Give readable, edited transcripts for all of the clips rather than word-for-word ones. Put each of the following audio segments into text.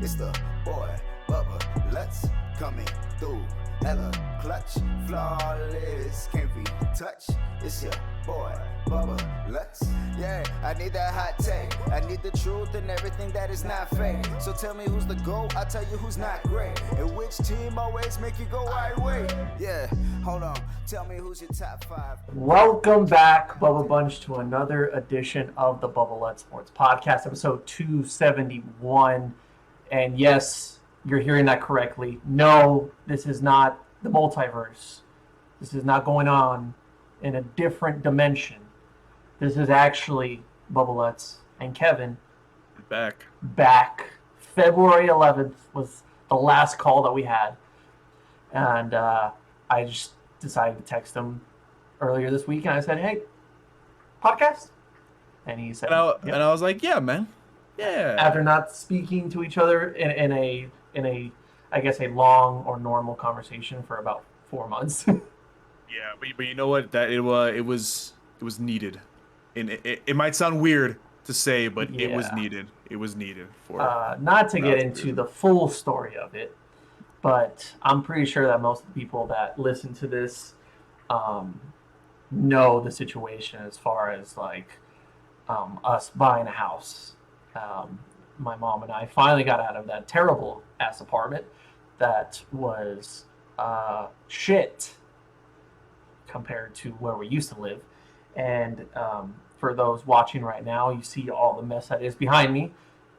It's the boy, Bubba Lutz, coming through. Hella clutch, flawless, can't be touched. It's your boy, Bubba Lutz. Yeah, I need that hot take. I need the truth and everything that is not fake. So tell me who's the GOAT, I'll tell you who's not great. And which team always make you go, I wait. Yeah, hold on, tell me who's your top five. Welcome back, Bubba Bunch, to another edition of the Bubba Lutz Sports Podcast, episode 271. And yes, you're hearing that correctly. No, this is not the multiverse. This is not going on in a different dimension. This is actually Bubba Lutz and Kevin back. February 11th was the last call that we had. And I just decided to text him earlier this week, and I said, "Hey, podcast?" And he said, and I was like, "Yeah, man, yeah." After not speaking to each other in a I guess a long or normal conversation for about 4 months. Yeah, but you know what? That it was needed, and it might sound weird to say, but Yeah. it was needed. It was needed for not to get into the full story of it, but I'm pretty sure that most of the people that listen to this know the situation as far as like us buying a house. My mom and I finally got out of that terrible ass apartment that was shit compared to where we used to live. And for those watching right now, you see all the mess that is behind me.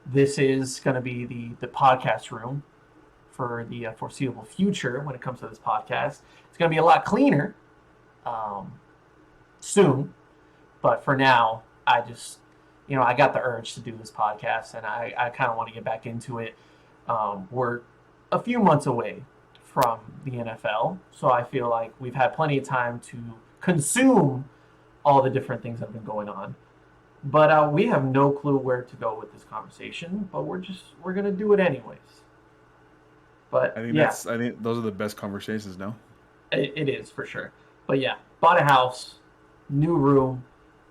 This is going to be the podcast room for the foreseeable future when it comes to this podcast. It's going to be a lot cleaner soon, but for now, I just, I got the urge to do this podcast, and I kind of want to get back into it. We're a few months away from the NFL, so I feel like we've had plenty of time to consume all the different things that have been going on. But we have no clue where to go with this conversation, but we're going to do it anyways. But I think those are the best conversations, no? It is, for sure. But yeah, bought a house, new room,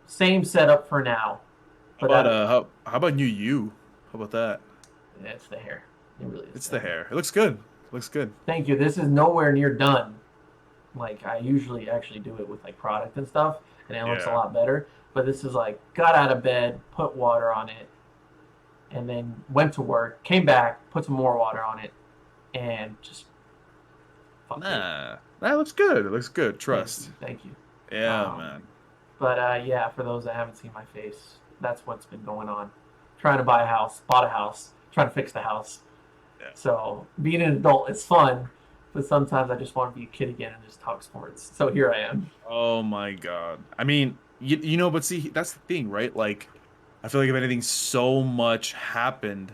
same setup for now. But how about new you? How about that? Yeah, it's the hair. It really is. It's the hair. It looks good. Thank you. This is nowhere near done. Like, I usually actually do it with like product and stuff, and it looks a lot better. But this is like, got out of bed, put water on it, and then went to work, came back, put some more water on it, and just that looks good. It looks good. Trust. Thank you. Yeah, man. But yeah, for those that haven't seen my face, that's what's been going on. Trying to buy a house, bought a house, trying to fix the house. Yeah. So being an adult is fun, but sometimes I just want to be a kid again and just talk sports. So here I am. Oh my God. I mean, but see, that's the thing, right? Like, I feel like if anything so much happened,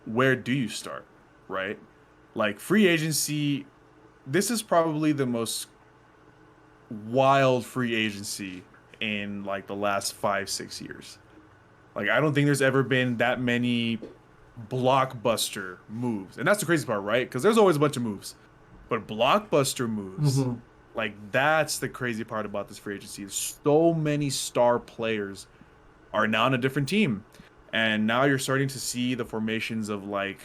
where do you start, right? Like, free agency, this is probably the most wild free agency in like the last 5-6 years. Like, I don't think there's ever been that many blockbuster moves. And that's the crazy part, right? Because there's always a bunch of moves. But blockbuster moves, like, that's the crazy part about this free agency. So many star players are now on a different team. And now you're starting to see the formations of like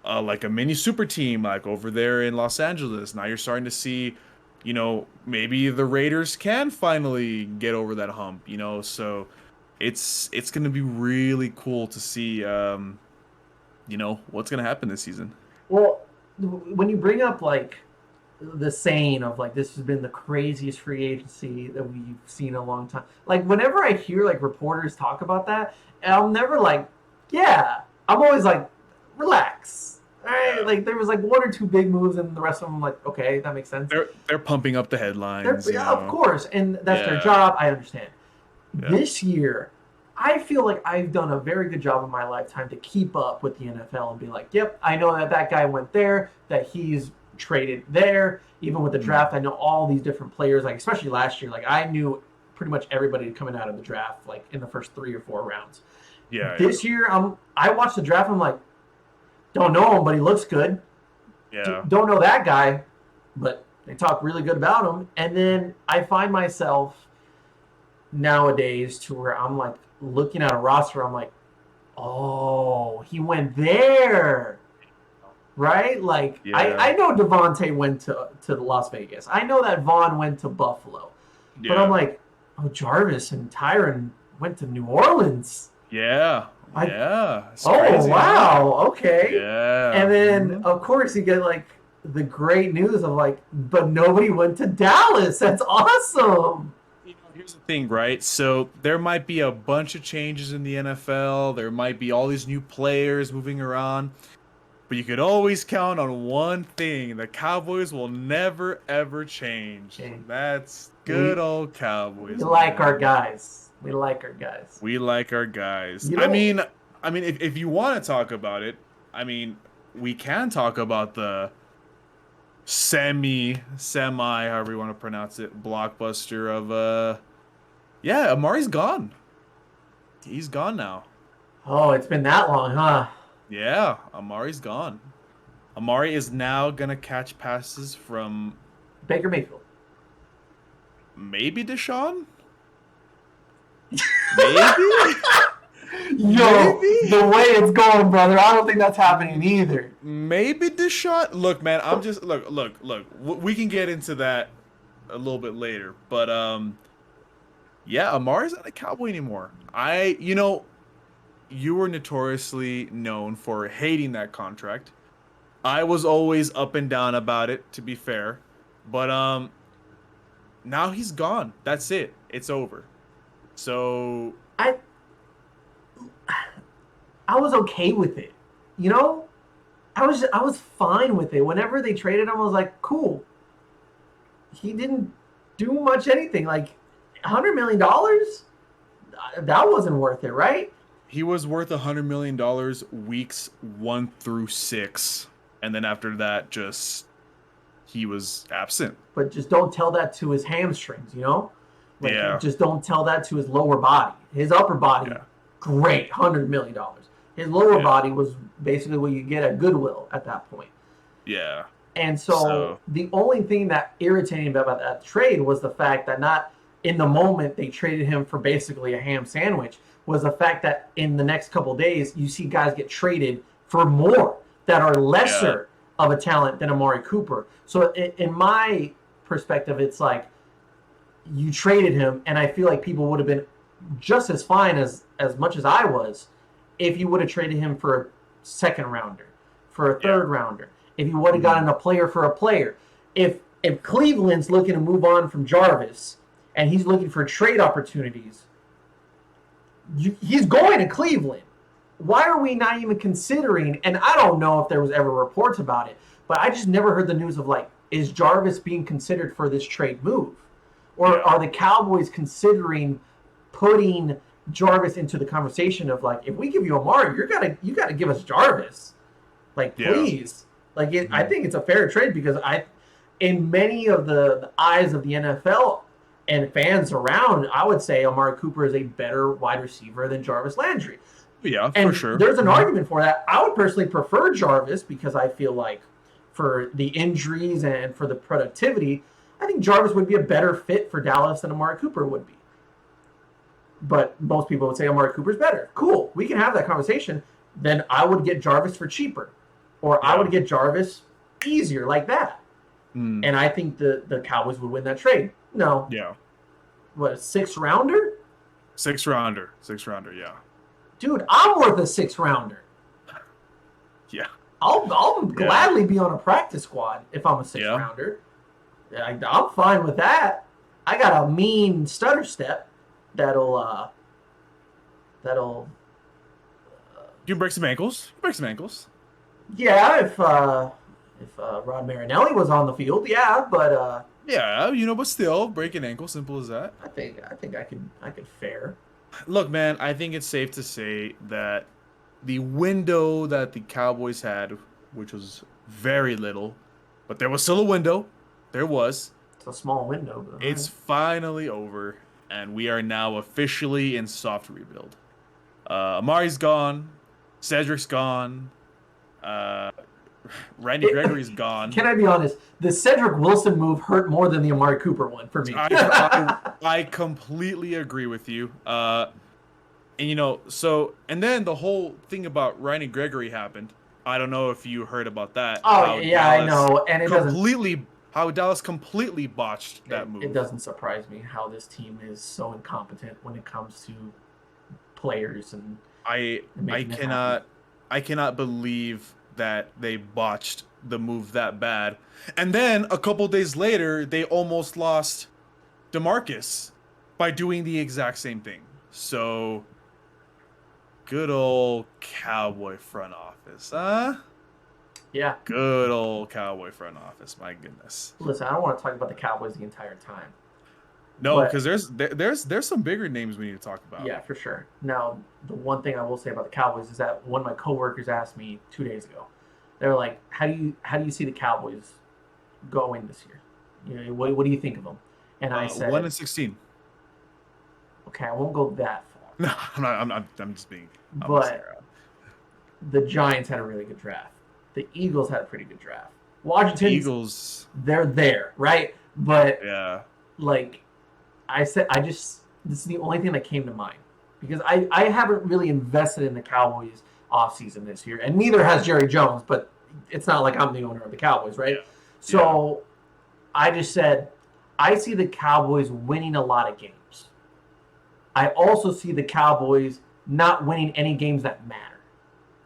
a mini super team, like over there in Los Angeles. Now you're starting to see, maybe the Raiders can finally get over that hump, so it's going to be really cool to see, what's going to happen this season. Well, when you bring up like the saying of like, this has been the craziest free agency that we've seen in a long time. Like, whenever I hear like reporters talk about that, I'm never like, yeah, I'm always like, relax. All right, like there was like one or two big moves, and the rest of them like, okay, that makes sense. They're pumping up the headlines. Of course, and that's their job. I understand. Yeah. This year, I feel like I've done a very good job in my lifetime to keep up with the NFL and be like, yep, I know that guy went there, that he's traded there. Even with the draft, I know all these different players. Like, especially last year, like I knew pretty much everybody coming out of the draft, like in the first 3 or 4 rounds. Yeah. This year, I watched the draft. I'm like, don't know him, but he looks good. Yeah. Don't know that guy, but they talk really good about him. And then I find myself nowadays to where I'm like looking at a roster. I'm like, Oh, he went there, right? Like Yeah. I know Devontae went to Las Vegas. I know that Vaughn went to Buffalo, but I'm Yeah. like, oh, Jarvis and Tyron went to New Orleans. Yeah. I Yeah. It's Oh crazy, huh? wow, okay. Yeah. And then Mhm. of course you get like the great news of like, but nobody went to Dallas. That's awesome. Here's the thing, right? So there might be a bunch of changes in the NFL. There might be all these new players moving around, but you could always count on one thing: the Cowboys will never ever change. Okay. That's good We old we Cowboys, like our man. guys. We like our guys. We like our guys. You I know, mean, if you want to talk about it, I mean, we can talk about the semi, however you want to pronounce it, blockbuster of yeah, Amari's gone. He's gone now. oh, it's been that long, huh? Yeah, Amari's gone. Amari is now gonna catch passes from Baker Mayfield. maybe Deshaun? Maybe? Yo, Maybe? the way it's going, brother, I don't think that's happening either. Maybe Deshaun? Look, man, I'm just look. We can get into that a little bit later, but yeah, Amari's not a Cowboy anymore. You were notoriously known for hating that contract. I was always up and down about it, to be fair. But now he's gone. That's it. It's over. So I I was okay with it. You know, I was fine with it. Whenever they traded him, I was like, cool. He didn't do much anything. Like $100 million, that wasn't worth it, right? he was worth $100 million weeks 1 through 6, and then after that, just he was absent. But just don't tell that to his hamstrings. You know, like Yeah. just don't tell that to his lower body. His upper body, Yeah. great, $100 million. His lower Yeah. body was basically what you get at Goodwill at that point. Yeah. And so the only thing that irritated me about that trade was the fact that not in the moment they traded him for basically a ham sandwich, was the fact that in the next couple of days you see guys get traded for more that are lesser of a talent than Amari Cooper. So in my perspective, it's like you traded him, and I feel like people would have been just as fine as much as I was if you would have traded him for a second rounder, for a third rounder, if you would have gotten a player for a player. If Cleveland's looking to move on from Jarvis and he's looking for trade opportunities, he's going to Cleveland. Why are we not even considering? And I don't know if there was ever reports about it, but I just never heard the news of like, is Jarvis being considered for this trade move, or are the Cowboys considering putting Jarvis into the conversation of like, if we give you Amari, you gotta give us Jarvis, like please. Like I think it's a fair trade because in many of the eyes of the NFL and fans around, I would say Amari Cooper is a better wide receiver than Jarvis Landry. Yeah, And for sure. there's an argument for that. I would personally prefer Jarvis because I feel like for the injuries and for the productivity, I think Jarvis would be a better fit for Dallas than Amari Cooper would be. But most people would say Amari Cooper's better. Cool, we can have that conversation. Then I would get Jarvis for cheaper. Or I would get Jarvis easier like that. And I think the Cowboys would win that trade. No. Yeah. What, a 6th rounder? 6th rounder. 6th rounder, yeah. Dude, I'm worth a 6th rounder. Yeah. I'll gladly be on a practice squad if I'm a 6th rounder. I'm fine with that. I got a mean stutter step that'll You can break some ankles. yeah, if Rod Marinelli was on the field, yeah, but Yeah, but still, break an ankle, simple as that. I think I could fare. Look, man, I think it's safe to say that the window that the Cowboys had, which was very little, but there was still a window. There was. It's a small window, but It's finally over, and we are now officially in soft rebuild. Amari's gone. Cedric's gone. Randy Gregory's gone. Can I be honest? The Cedric Wilson move hurt more than the Amari Cooper one for me. I completely agree with you. and then the whole thing about Ryan Gregory happened. I don't know if you heard about that. Oh yeah, I know, and How Dallas completely botched that move. It doesn't surprise me how this team is so incompetent when it comes to players and I cannot believe that they botched the move that bad. And then a couple days later, they almost lost DeMarcus by doing the exact same thing. So, good old Cowboy front office, huh? Yeah. Good old Cowboy front office. My goodness. Listen, I don't want to talk about the Cowboys the entire time. No, because there's some bigger names we need to talk about. Yeah, for sure. Now, the one thing I will say about the Cowboys is that one of my coworkers asked me 2 days ago. They're like, "How do you see the Cowboys going this year? You know, what do you think of them?" And I said, 1-16. Okay, I won't go that far. No, I'm just being. But the Giants had a really good draft. The Eagles had a pretty good draft. Washington Eagles, they're there, right? But yeah, like I said, this is the only thing that came to mind because I haven't really invested in the Cowboys offseason this year, and neither has Jerry Jones. But it's not like I'm the owner of the Cowboys, right? Yeah. So I just said I see the Cowboys winning a lot of games. I also see the Cowboys not winning any games that matter.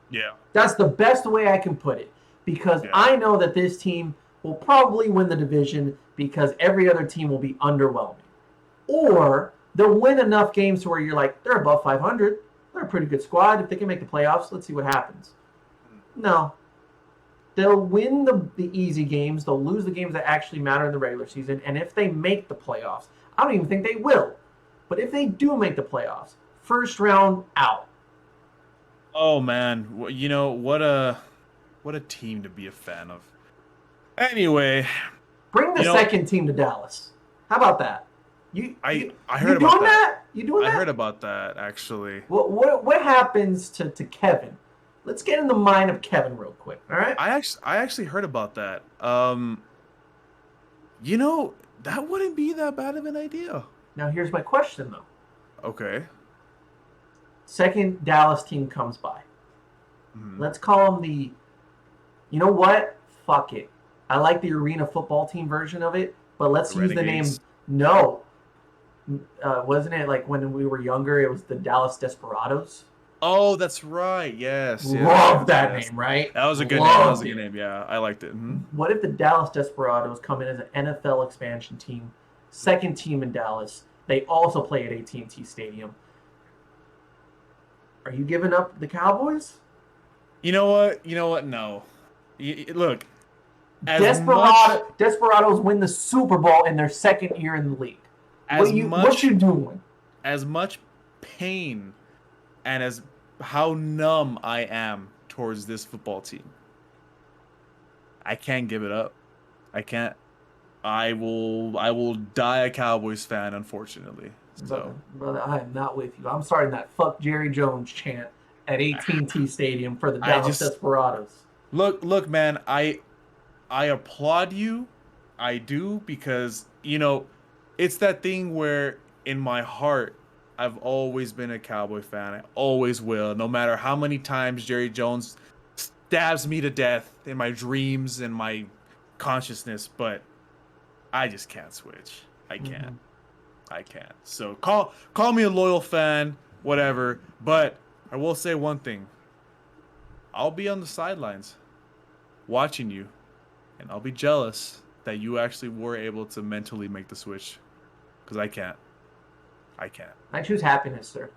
Yeah. That's the best way I can put it because I know that this team will probably win the division because every other team will be underwhelming. Or they'll win enough games to where you're like, they're above 500. They're a pretty good squad. If they can make the playoffs, let's see what happens. No. They'll win the easy games. They'll lose the games that actually matter in the regular season. And if they make the playoffs, I don't even think they will. But if they do make the playoffs, first round out. Oh man, what a team to be a fan of. Anyway, bring the second team to Dallas. How about that? I heard about that. You doing that? I heard about that actually. What happens to Kevin? Let's get in the mind of Kevin real quick. All right. I actually heard about that. That wouldn't be that bad of an idea. Now here's my question though. Okay. Second Dallas team comes by. Mm-hmm. Let's call them the. You know what? Fuck it. I like the arena football team version of it, but let's use the name. No. Wasn't it like when we were younger? It was the Dallas Desperados. Oh, that's right. Yes. Love that name, right? That was a good name. That was a good name. Yeah, I liked it. Mm-hmm. What if the Dallas Desperados come in as an NFL expansion team, second team in Dallas? They also play at AT&T Stadium. Are you giving up the Cowboys? You know what? No. Look. Desperados win the Super Bowl in their second year in the league. What you doing? As much pain and as how numb I am towards this football team, I can't give it up. I can't. I will die a Cowboys fan, unfortunately. So, brother, I am not with you. I'm starting that "fuck Jerry Jones" chant at AT&T Stadium for the Dallas Desperados. Look, man. I applaud you. I do because it's that thing where in my heart I've always been a Cowboy fan. I always will, no matter how many times Jerry Jones stabs me to death in my dreams and my consciousness, but I just can't switch. I can't. Mm-hmm. I can't. So call me a loyal fan, whatever. But I will say one thing. I'll be on the sidelines watching you, and I'll be jealous that you actually were able to mentally make the switch, because I can't. I choose happiness, sir.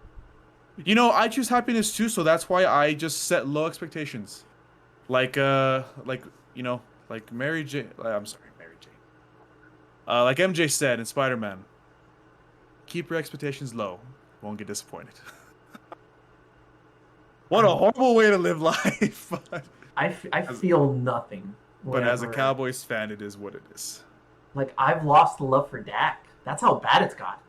I choose happiness too, so that's why I just set low expectations. Like Mary Jane. I'm sorry, Mary Jane. Like MJ said in Spider-Man, keep your expectations low. Won't get disappointed. What a horrible way to live life. I feel nothing. But as a Cowboys fan, it is what it is. Like, I've lost the love for Dak. That's how bad it's got.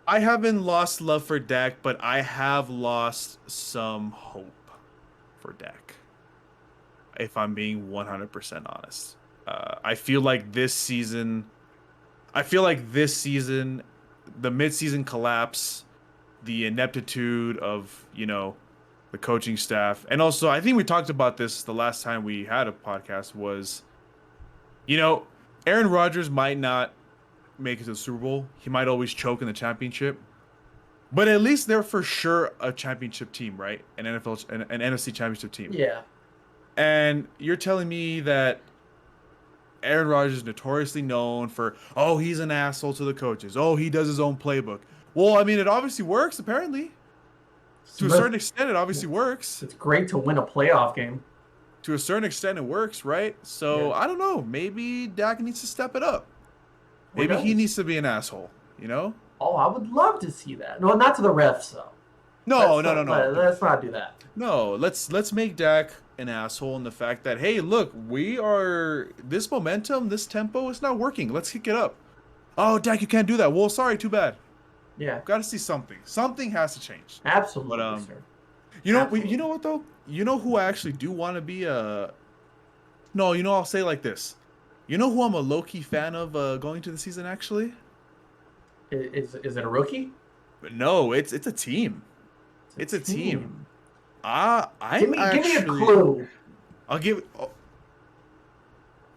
I haven't lost love for Dak, but I have lost some hope for Dak. If I'm being 100% honest. I feel like this season, the mid-season collapse the ineptitude of, the coaching staff. And also, I think we talked about this the last time we had a podcast was, Aaron Rodgers might not make it to the Super Bowl. He might always choke in the championship. But at least they're for sure a championship team, right? An NFC championship team. Yeah. And you're telling me that Aaron Rodgers is notoriously known for, oh, he's an asshole to the coaches. Oh, he does his own playbook. Well, I mean, it obviously works, apparently. To a certain extent, it obviously works. It's great to win a playoff game. To a certain extent, it works, right? So, Yeah. I don't know. Maybe Dak needs to step it up. Maybe he needs to be an asshole, Oh, I would love to see that. No, not to the refs, though. No. Let's not do that. No, let's make Dak an asshole in the fact that, hey, look, this momentum, this tempo is not working. Let's kick it up. Oh, Dak, you can't do that. Well, sorry, too bad. Yeah. Got to see something. Something has to change. Absolutely, But, sir. You know Absolutely. what though? You know who I actually do want to be a. No, I'll say it like this. You know who I'm a low key fan of going to the season actually? Is it a rookie? But no, it's a team. It's a team. Give me a clue. I'll give.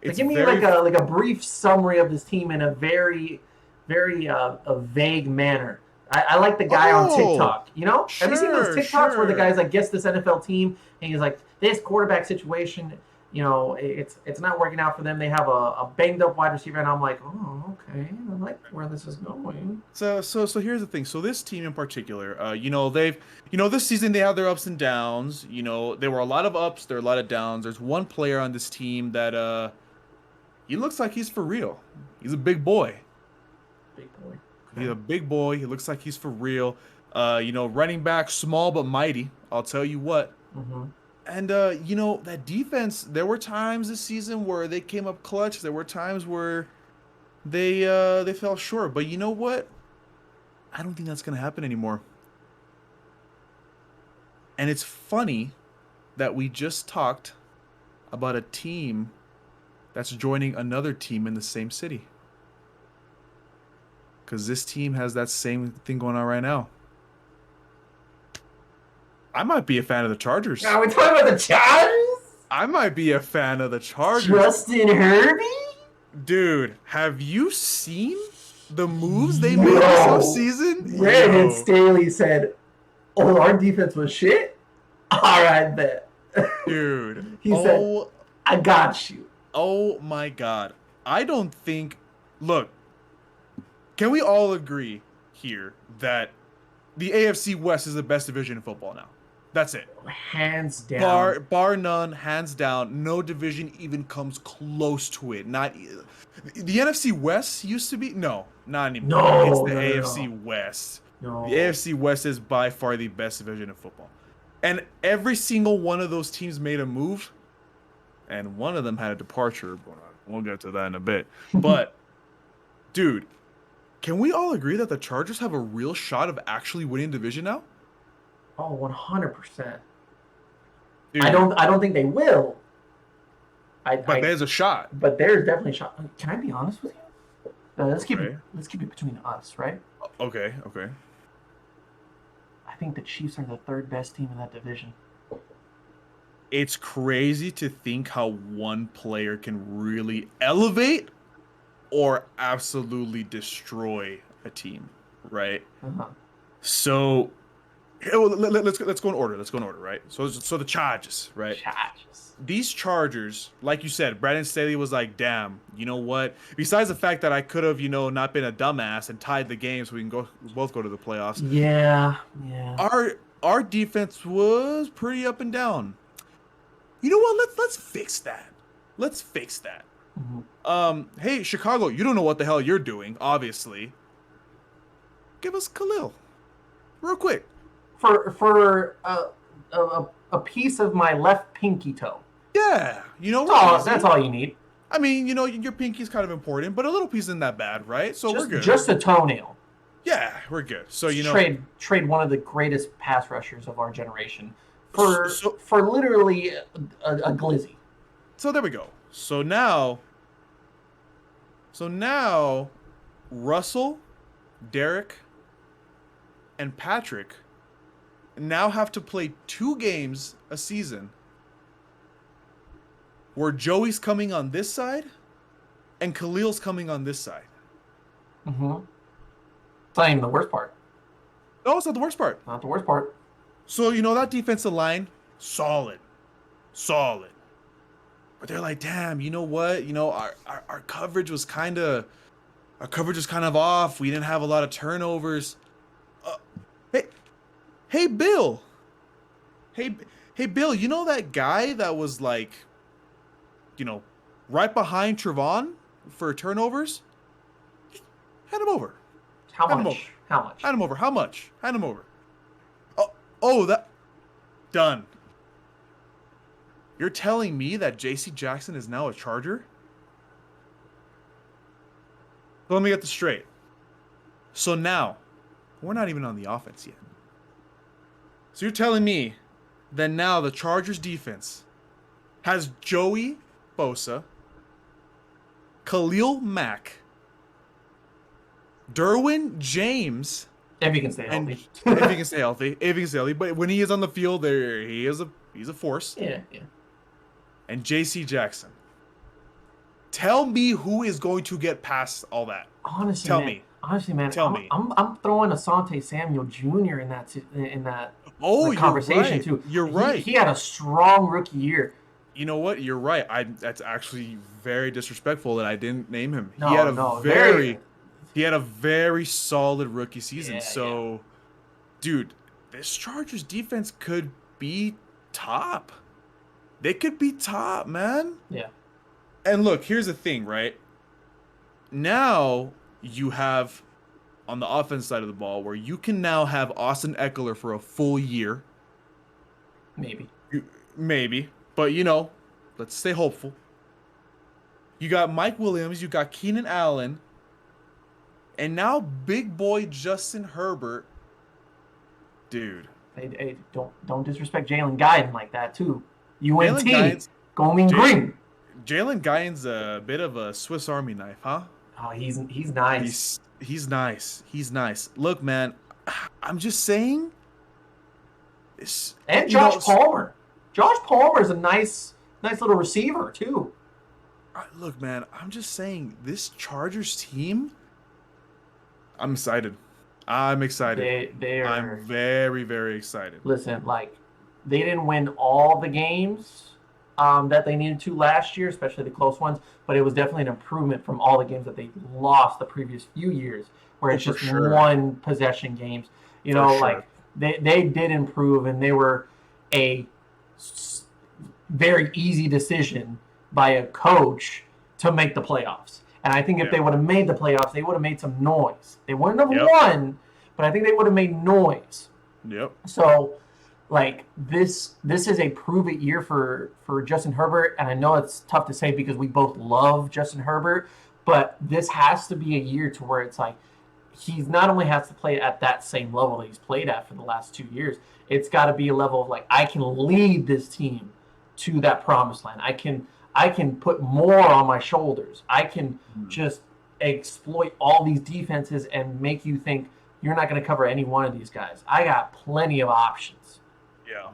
Give me like a brief summary of this team in a very, very a vague manner. I like the guy on TikTok. Have you seen those TikToks where the guy's like gets this NFL team and he's like, this quarterback situation, it's not working out for them. They have a banged up wide receiver, and I'm like, oh, okay, I like where this is going. So here's the thing. So this team in particular, they've, this season they have their ups and downs. There were a lot of ups, there are a lot of downs. There's one player on this team that he looks like he's for real. He's a big boy. Big boy. He's a big boy. He looks like he's for real. Running back, small but mighty. I'll tell you what. Mm-hmm. And that defense. There were times this season where they came up clutch. There were times where they fell short. But you know what? I don't think that's gonna happen anymore. And it's funny that we just talked about a team that's joining another team in the same city. Because this team has that same thing going on right now. I might be a fan of the Chargers. Are we talking about the Chargers? I might be a fan of the Chargers. Justin Herbie? Dude, have you seen the moves they made this offseason? Brandon Staley said, oh, our defense was shit? All right, bet. Dude. He said, I got you. Oh, my God. I don't think... Look, can we all agree here that the AFC West is the best division in football now? That's it. Hands down. Bar none, hands down. No division even comes close to it. Not the NFC West used to be. No, not anymore. No, It's the no, AFC West. No. The AFC West is by far the best division in football. And every single one of those teams made a move, and one of them had a departure. We'll get to that in a bit. But, dude, can we all agree that the Chargers have a real shot of actually winning division now? Oh, 100%. Dude, I don't think they will. But there's a shot. But there's definitely a shot. Can I be honest with you? Let's keep Okay. it between us, right? Okay. I think the Chiefs are the third best team in that division. It's crazy to think how one player can really elevate or absolutely destroy a team, right? Uh-huh. So let's go in order. Right? So the Chargers, right? Chargers. These Chargers, like you said, Brandon Staley was like, damn, you know what? Besides the fact that I could have, not been a dumbass and tied the game so we can both go to the playoffs. Yeah. Our defense was pretty up and down. You know what? Let's fix that. Mm-hmm. Hey, Chicago, you don't know what the hell you're doing, obviously. Give us Khalil. Real quick. For a piece of my left pinky toe. Yeah. That's all you need. I mean, your pinky's kind of important, but a little piece isn't that bad, right? So we're good. Just a toenail. Yeah, we're good. So, Trade one of the greatest pass rushers of our generation for literally a glizzy. So there we go. So now Russell, Derek, and Patrick now have to play 2 games a season where Joey's coming on this side and Khalil's coming on this side. Mm-hmm. It's not even the worst part. No, it's not the worst part. Not the worst part. So, that defensive line, solid. But they're like, damn, you know what? Our coverage was kind of off. We didn't have a lot of turnovers. Hey, Bill. Hey, Bill, you know that guy that was like, right behind Trevon for turnovers? Hand him over. How Hand him much? over. How much? Hand him over. How much? Hand him over. That done. You're telling me that J.C. Jackson is now a Charger? So let me get this straight. So now, we're not even on the offense yet. So you're telling me that now the Chargers defense has Joey Bosa, Khalil Mack, Derwin James, If he can stay healthy. if he can stay healthy. But when he is on the field, he's a force. Yeah. And J.C. Jackson. Tell me who is going to get past all that. Honestly, Tell man, me. Honestly, man, Tell me. I'm throwing Asante Samuel Jr. in that You're conversation right. too. You're right. He had a strong rookie year. You know what? You're right. That's actually very disrespectful that I didn't name him. No, he had a very very solid rookie season. Yeah. Dude, this Chargers defense could be top. They could be top, man. Yeah. And look, here's the thing, right? Now you have on the offense side of the ball where you can now have Austin Eckler for a full year. Maybe. But, let's stay hopeful. You got Mike Williams. You got Keenan Allen. And now big boy Justin Herbert. Dude. Hey, don't disrespect Jalen Guyton like that, too. UNT. Going green. Jalen Guyton's a bit of a Swiss Army knife, huh? Oh, he's nice. He's nice. Look, man, I'm just saying. And Josh Palmer. Josh Palmer is a nice little receiver too. Look, man, I'm just saying this Chargers team. I'm excited. I'm very, very excited. Listen, they didn't win all the games that they needed to last year, especially the close ones, but it was definitely an improvement from all the games that they lost the previous few years, where it's just one possession games. They did improve, and they were a very easy decision by a coach to make the playoffs. And I think if they would have made the playoffs, they would have made some noise. They wouldn't have won, but I think they would have made noise. Yep. So, this is a prove-it year for Justin Herbert, and I know it's tough to say because we both love Justin Herbert, but this has to be a year to where it's he's not only has to play at that same level that he's played at for the last 2 years, it's got to be a level of I can lead this team to that promised land. I can put more on my shoulders. I can just exploit all these defenses and make you think you're not going to cover any one of these guys. I got plenty of options. Yeah.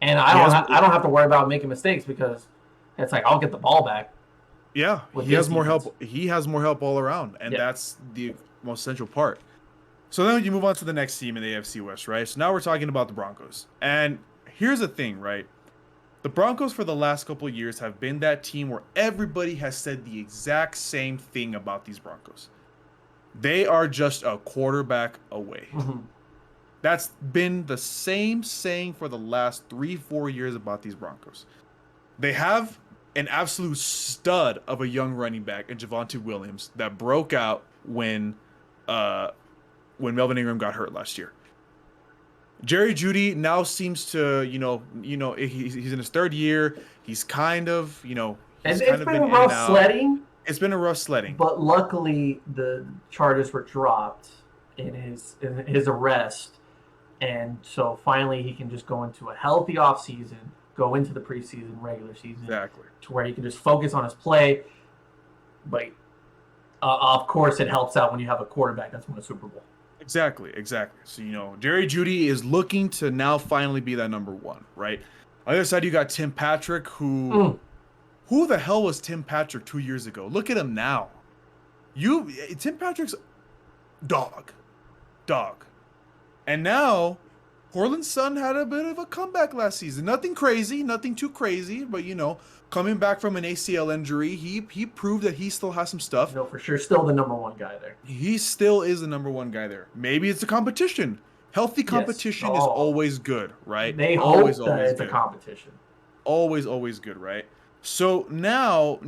And I don't have to worry about making mistakes because it's I'll get the ball back. Yeah, he has more help. He has more help all around, and that's the most central part. So then you move on to the next team in the AFC West, right? So now we're talking about the Broncos. And here's the thing, right? The Broncos for the last couple of years have been that team where everybody has said the exact same thing about these Broncos. They are just a quarterback away. Mm-hmm. That's been the same saying for the last 3-4 years about these Broncos. They have an absolute stud of a young running back in Javonte Williams that broke out when Melvin Ingram got hurt last year. Jerry Jeudy now seems to, he's in his 3rd year. He's kind of, It's been rough sledding. It's been a rough sledding. But luckily, the charges were dropped in his arrest. And so finally he can just go into a healthy offseason, go into the preseason, regular season. Exactly. To where he can just focus on his play. But of course it helps out when you have a quarterback that's won a Super Bowl. Exactly. So, Jerry Jeudy is looking to now finally be that number one, right? On the other side, you got Tim Patrick, Mm. who the hell was Tim Patrick 2 years ago? Look at him now. Tim Patrick's dog, dog. And now, Portland's son had a bit of a comeback last season. Nothing crazy, nothing too crazy, but coming back from an ACL injury, he proved that he still has some stuff. No, for sure, still the number one guy there. He still is the number one guy there. Maybe it's a competition. Healthy competition is always good, right? They always, hope that always it's good. a competition. Always good, right? So now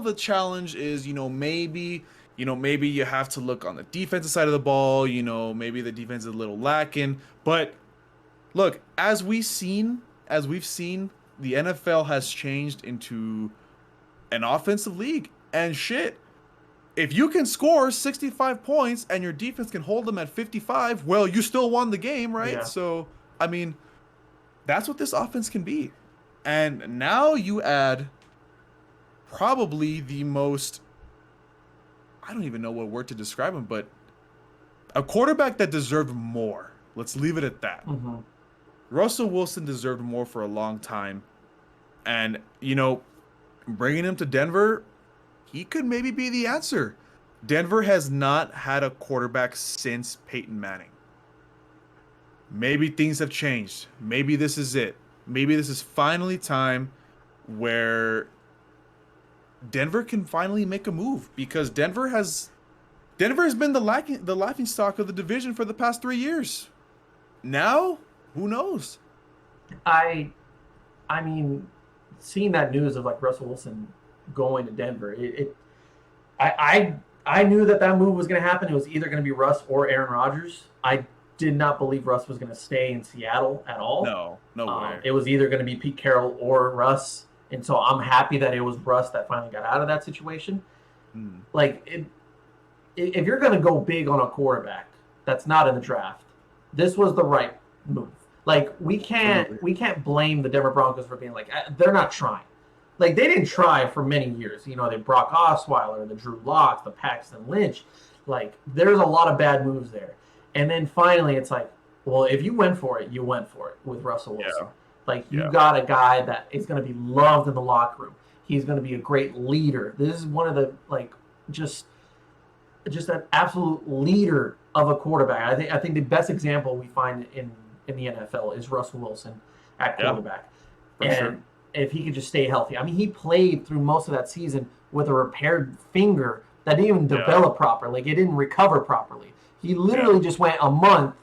the challenge is, maybe you have to look on the defensive side of the ball. Maybe the defense is a little lacking. But look, as we've seen, the NFL has changed into an offensive league. And shit, if you can score 65 points and your defense can hold them at 55, well, you still won the game, right? Yeah. So, I mean, that's what this offense can be. And now you add probably the most, I don't even know what word to describe him, but a quarterback that deserved more. Let's leave it at that. Mm-hmm. Russell Wilson deserved more for a long time. And, bringing him to Denver, he could maybe be the answer. Denver has not had a quarterback since Peyton Manning. Maybe things have changed. Maybe this is it. Maybe this is finally time where Denver can finally make a move, because Denver has been the laughing stock of the division for the past 3 years. Now, who knows? I mean, seeing that news of like Russell Wilson going to Denver, I knew that move was going to happen. It was either going to be Russ or Aaron Rodgers. I did not believe Russ was going to stay in Seattle at all. No way. It was either going to be Pete Carroll or Russ, and so I'm happy that it was Russ that finally got out of that situation. Like, if you're going to go big on a quarterback that's not in the draft, this was the right move. Like, we can't blame the Denver Broncos for being like, they're not trying. Like, they didn't try for many years. They Brock Osweiler, the Drew Locks, the Paxton Lynch. Like, there's a lot of bad moves there. And then finally, it's like, well, if you went for it, you went for it with Russell Wilson. Yeah. Like, you got a guy that is going to be loved in the locker room. He's going to be a great leader. This is one of the, like, just an absolute leader of a quarterback. I think the best example we find in the NFL is Russell Wilson at quarterback. For sure. If he could just stay healthy. I mean, he played through most of that season with a repaired finger that didn't even develop properly. Like, it didn't recover properly. He literally just went a month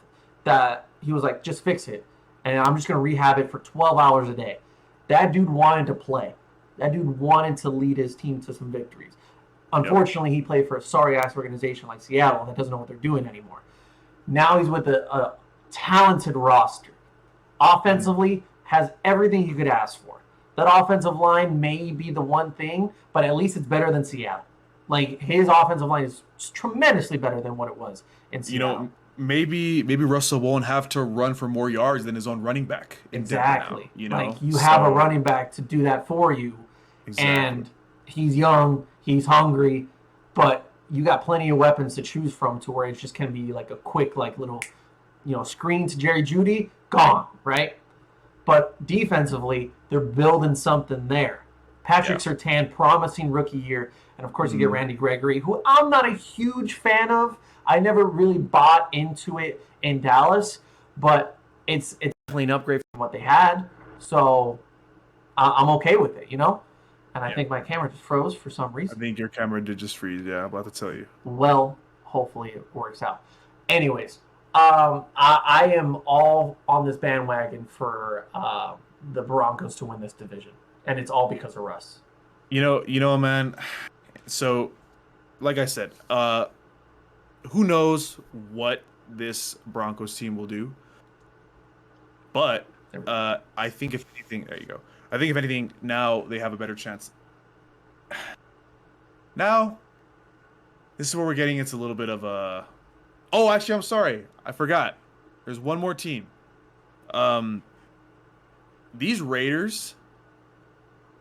that he was like, just fix it. And I'm just going to rehab it for 12 hours a day. That dude wanted to play. That dude wanted to lead his team to some victories. Unfortunately, he played for a sorry-ass organization like Seattle that doesn't know what they're doing anymore. Now he's with a talented roster. Offensively, has everything you could ask for. That offensive line may be the one thing, but at least it's better than Seattle. Like, his offensive line is tremendously better than what it was in Seattle. Maybe Russell won't have to run for more yards than his own running back. Exactly. Now, like, you have a running back to do that for you. Exactly. And he's young, he's hungry, but you got plenty of weapons to choose from to where it just can be like a quick, like, little, screen to Jerry Jeudy, gone, right? But defensively, they're building something there. Patrick Surtain, promising rookie year. And, of course, you get Randy Gregory, who I'm not a huge fan of. I never really bought into it in Dallas. But it's definitely an upgrade from what they had. So I'm okay with it, And I think my camera just froze for some reason. I think your camera did just freeze. Yeah, I'm about to tell you. Well, hopefully it works out. Anyways, I am all on this bandwagon for the Broncos to win this division. And it's all because of Russ. Man. So, like I said, who knows what this Broncos team will do? But I think if anything, there you go. I think if anything, now they have a better chance. Now, this is where we're getting into a little bit of a. Oh, actually, I'm sorry, I forgot. There's one more team. These Raiders.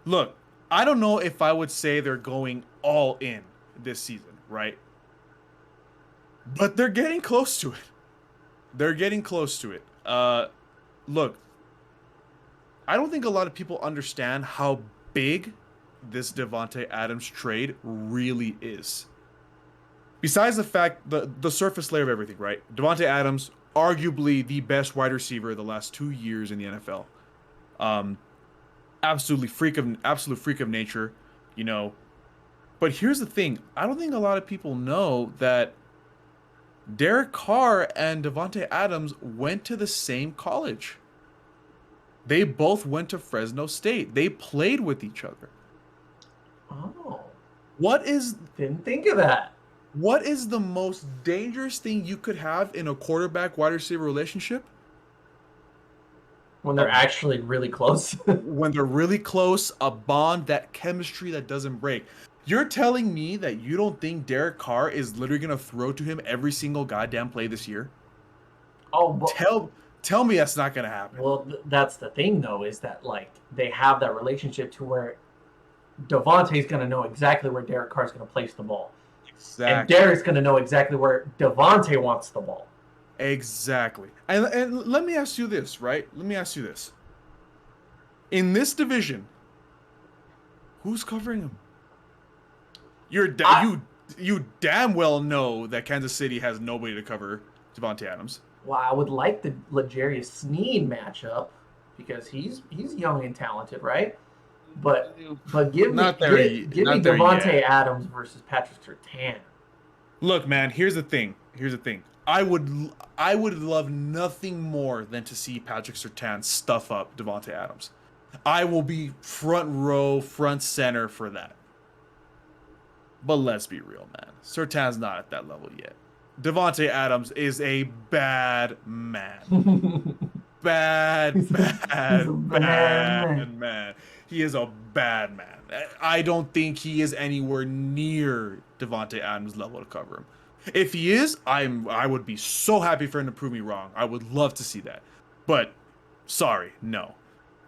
Look, I don't know if I would say they're going all in this season, right? But they're getting close to it. They're getting close to it. Look, I don't think a lot of people understand how big this Davante Adams trade really is. Besides the fact, the surface layer of everything, right? Davante Adams, arguably the best wide receiver of the last 2 years in the NFL. Um, absolute freak of nature, you know. But here's the thing: I don't think a lot of people know that Derek Carr and Davante Adams went to the same college. They both went to Fresno State. They played with each other. Oh, What is didn't think of that. What is the most dangerous thing you could have in a quarterback wide receiver relationship? When they're actually really close. When they're really close, a bond, that chemistry that doesn't break. You're telling me that you don't think Derek Carr is literally going to throw to him every single goddamn play this year? Oh, but, Tell me that's not going to happen. well, that's the thing, though, is that, like, they have that relationship to where Devontae's going to know exactly where Derek Carr's going to place the ball. Exactly. And Derek's going to know exactly where Devontae wants the ball. Exactly. And let me ask you this, right? Let me ask you this. In this division, who's covering him? You damn well know that Kansas City has nobody to cover Davante Adams. Well, I would like the L'Jarius Sneed matchup because he's young and talented, right? But give me Davante Adams versus Patrick Surtain. Look, man, here's the thing. I would love nothing more than to see Patrick Surtain stuff up Davante Adams. I will be front row, front center for that. But let's be real, man. Surtain's not at that level yet. Davante Adams is a bad man. bad man. He is a bad man. I don't think he is anywhere near Davante Adams' level to cover him. If he is, I would be so happy for him to prove me wrong. I would love to see that. But sorry, no.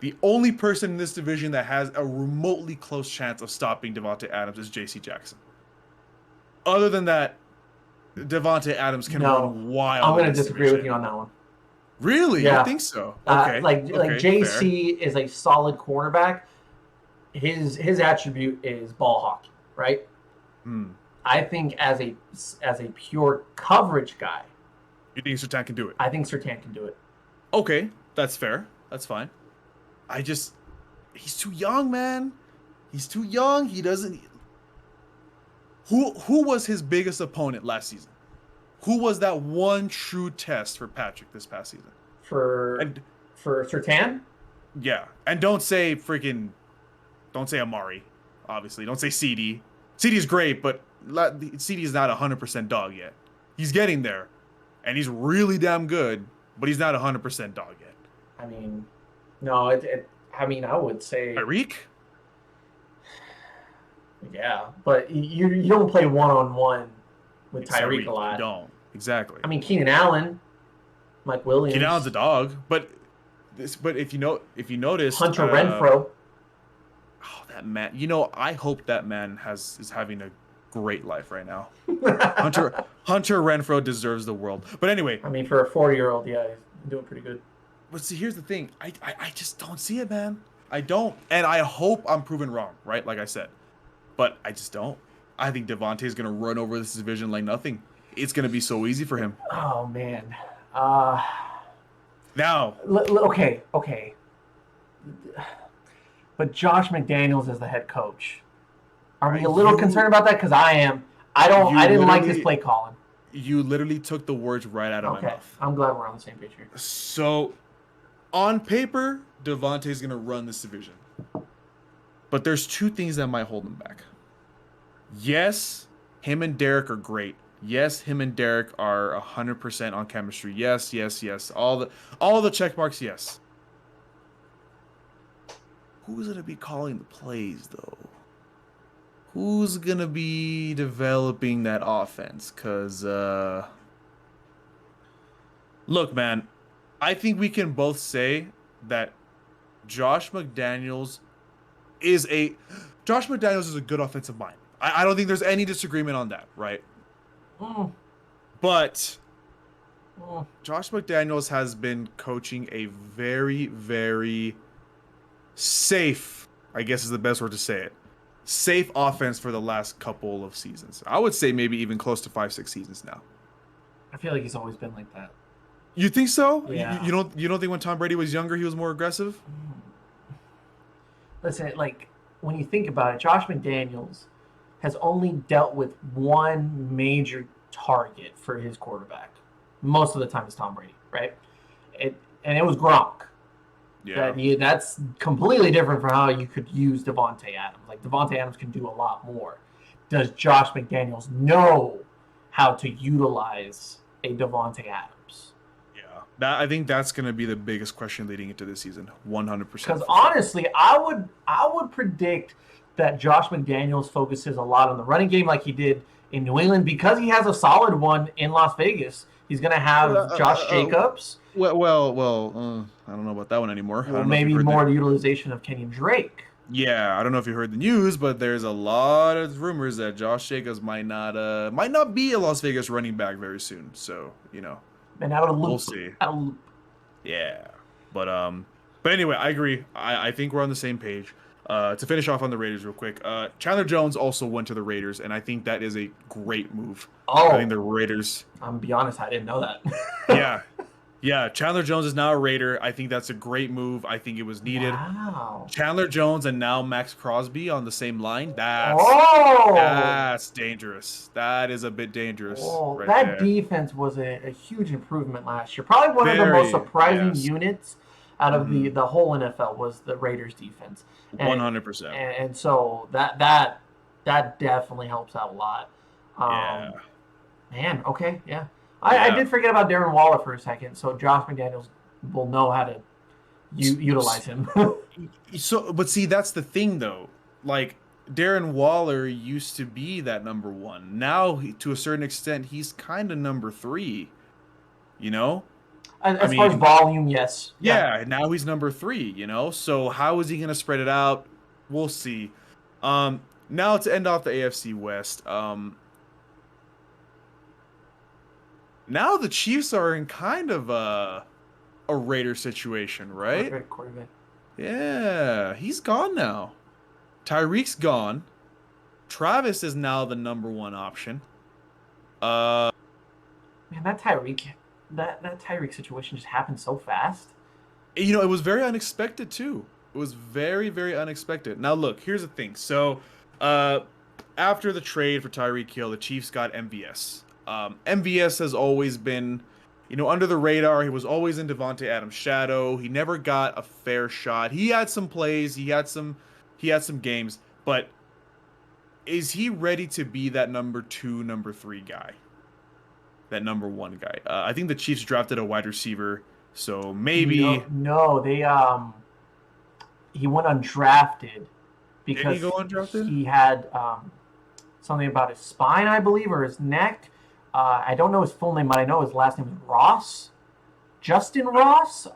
The only person in this division that has a remotely close chance of stopping Davante Adams is J.C. Jackson. Other than that, Davante Adams can run wild. I'm going to disagree with you on that one. Really? Yeah. You think so? Okay. Like JC is a solid cornerback. His attribute is ball hockey, right? I think as a pure coverage guy, you think Surtain can do it? I think Surtain can do it. Okay, that's fair. That's fine. He's too young, man. He's too young. He doesn't. Who was his biggest opponent last season? Who was that one true test for Patrick this past season? For Surtain? Yeah, and don't say Amari, obviously. Don't say CD. CD's great, but CD is not 100% dog yet. He's getting there, and he's really damn good, but he's not 100% dog yet. I mean, no, I would say Tyreek? Yeah, but you don't play one-on-one with Tyreek a lot. You don't. Exactly. I mean, Keenan Allen, Mike Williams. Keenan Allen's a dog, but if you notice, Hunter Renfrow. Oh, that man! I hope that man is having a great life right now. Hunter Renfrow deserves the world. But anyway, I mean, for a 40-year-old, yeah, he's doing pretty good. But see, here's the thing: I just don't see it, man. I don't, and I hope I'm proven wrong, right? Like I said, but I just don't. I think Davante is gonna run over this division like nothing. It's gonna be so easy for him. Oh man. Now. Okay. But Josh McDaniels is the head coach. Are we a little concerned about that? Because I am. I didn't like his play calling. You literally took the words right out of my mouth. I'm glad we're on the same page here. So, on paper, Davante's gonna run this division. But there's two things that might hold him back. Yes, him and Derek are great. Yes, him and Derek are 100% on chemistry. Yes. All the check marks, yes. Who's going to be calling the plays, though? Who's going to be developing that offense? Because, look, man, I think we can both say that Josh McDaniels is a good offensive mind. I don't think there's any disagreement on that, right? But But Well, Josh McDaniels has been coaching a very, very safe, I guess is the best word to say it, safe offense for the last couple of seasons. I would say maybe even close to 5, 6 seasons now. I feel like he's always been like that. You think so? Yeah. You don't think when Tom Brady was younger he was more aggressive? Listen, like when you think about it, Josh McDaniels has only dealt with one major target for his quarterback. Most of the time, it's Tom Brady, right? And it was Gronk. Yeah. That's completely different from how you could use Devontae Adams. Like Devontae Adams can do a lot more. Does Josh McDaniels know how to utilize a Devontae Adams? Yeah. I think that's going to be the biggest question leading into this season. 100%. Because honestly, I would predict that Josh McDaniels focuses a lot on the running game like he did in New England because he has a solid one in Las Vegas. He's going to have Josh Jacobs. Well, I don't know about that one anymore. I Well, don't know if you maybe heard more the utilization of Kenyon Drake. Yeah, I don't know if you heard the news, but there's a lot of rumors that Josh Jacobs might not be a Las Vegas running back very soon. So, And out of loop. we'll see. Out of loop. Yeah. But anyway, I agree. I think we're on the same page. To finish off on the Raiders real quick, Chandler Jones also went to the Raiders, and I think that is a great move. Oh. I think the Raiders. I'm gonna be honest, I didn't know that. Yeah. Yeah, Chandler Jones is now a Raider. I think that's a great move. I think it was needed. Wow. Chandler Jones and now Max Crosby on the same line. Oh. That's dangerous. That is a bit dangerous. Oh, right that there. defense was a huge improvement last year. Probably one of the most surprising units out of the whole NFL was the Raiders defense. 100%. And so that definitely helps out a lot. Yeah. Man, okay, yeah. I did forget about Darren Waller for a second, so Josh McDaniels will know how to utilize him. But see, that's the thing, though. Like, Darren Waller used to be that number one. Now, to a certain extent, he's kind of number 3. As far as volume, yes. Yeah, now he's number 3, So how is he going to spread it out? We'll see. Now, to end off the AFC West, now the Chiefs are in kind of a Raider situation, right? Quarterback. Yeah, he's gone now. Tyreek's gone. Travis is now the number 1 option. Man, that Tyreek situation just happened so fast. It was very unexpected too. It was very, very unexpected. Now look, here's the thing. So, after the trade for Tyreek Hill, the Chiefs got MVS. MVS has always been, under the radar. He was always in Devontae Adams' shadow. He never got a fair shot. He had some plays. He had some games. But is he ready to be that number 2, number 3 guy? That number 1 guy? I think the Chiefs drafted a wide receiver, so maybe. No, they he went undrafted because Did he go undrafted? He had something about his spine, I believe, or his neck. I don't know his full name, but I know his last name is Ross. Justin Ross.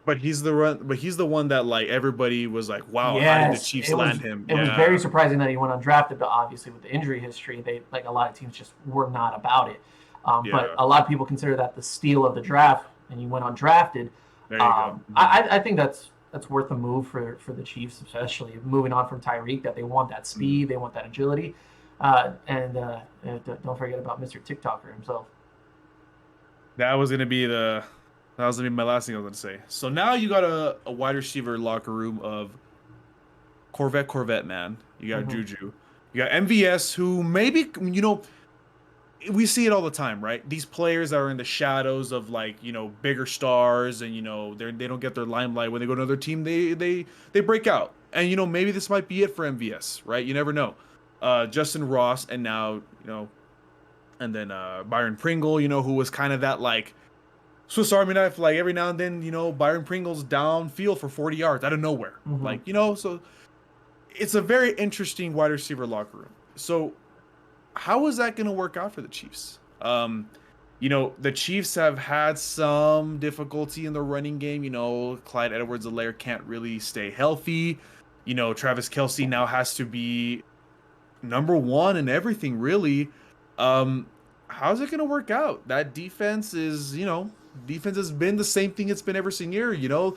But he's the one that like everybody was like, wow, yes, how did the Chiefs land him? It was very surprising that he went undrafted, but obviously with the injury history, a lot of teams just were not about it. But a lot of people consider that the steal of the draft, and he went undrafted. There you go. I think that's worth a move for the Chiefs, especially moving on from Tyreek. That they want that speed, they want that agility, and don't forget about Mr. TikToker himself. That was gonna be my last thing I was gonna say. So now you got a wide receiver locker room of Corvette man. You got Juju. You got MVS, who maybe we see it all the time, right? These players are in the shadows of bigger stars, and they don't get their limelight. When they go to another team, they break out. And maybe this might be it for MVS, right? You never know. Justin Ross, and now and then Byron Pringle, who was kind of that Swiss Army knife. Like every now and then, Byron Pringle's downfield for 40 yards out of nowhere. So it's a very interesting wide receiver locker room. So how is that going to work out for the Chiefs? The Chiefs have had some difficulty in the running game. Clyde Edwards-Helaire can't really stay healthy. Travis Kelce now has to be number 1 in everything, really. How how's it going to work out? That defense is, defense has been the same thing it's been every single year.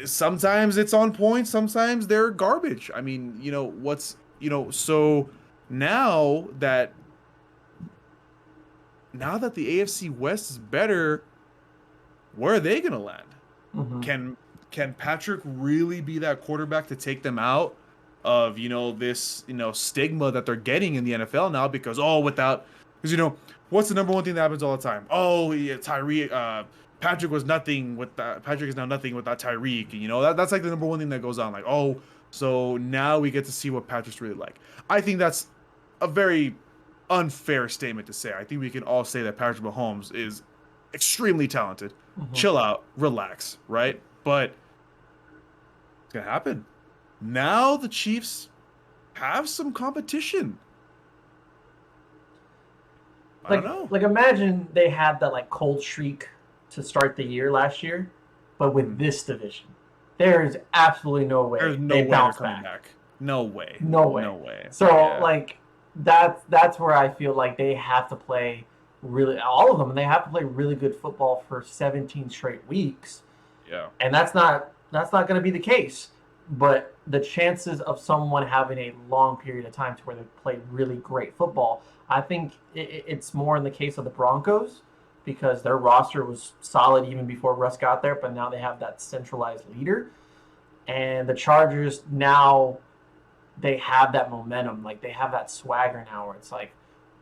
Sometimes it's on point, sometimes they're garbage. I mean, so now that the AFC West is better, where are they going to land? Mm-hmm. Can Patrick really be that quarterback to take them out of, this, stigma that they're getting in the NFL now because what's the number one thing that happens all the time? Oh, yeah, Tyreek, Patrick was nothing with that. Patrick is now nothing without Tyreek. That's like the number one thing that goes on. Like, oh, so now we get to see what Patrick's really like. I think that's a very unfair statement to say. I think we can all say that Patrick Mahomes is extremely talented. Mm-hmm. Chill out, relax, right? But it's gonna happen. Now the Chiefs have some competition. I don't know. Like imagine they had that like cold streak to start the year last year, but with this division, there's absolutely no way they bounce back. No way. No way. No way. So like that's where I feel like they have to play all of them. They have to play really good football for 17 straight weeks. Yeah. And that's not going to be the case. But the chances of someone having a long period of time to where they play really great football, I think it's more in the case of the Broncos because their roster was solid even before Russ got there, but now they have that centralized leader. And the Chargers now, they have that momentum. Like they have that swagger now where it's like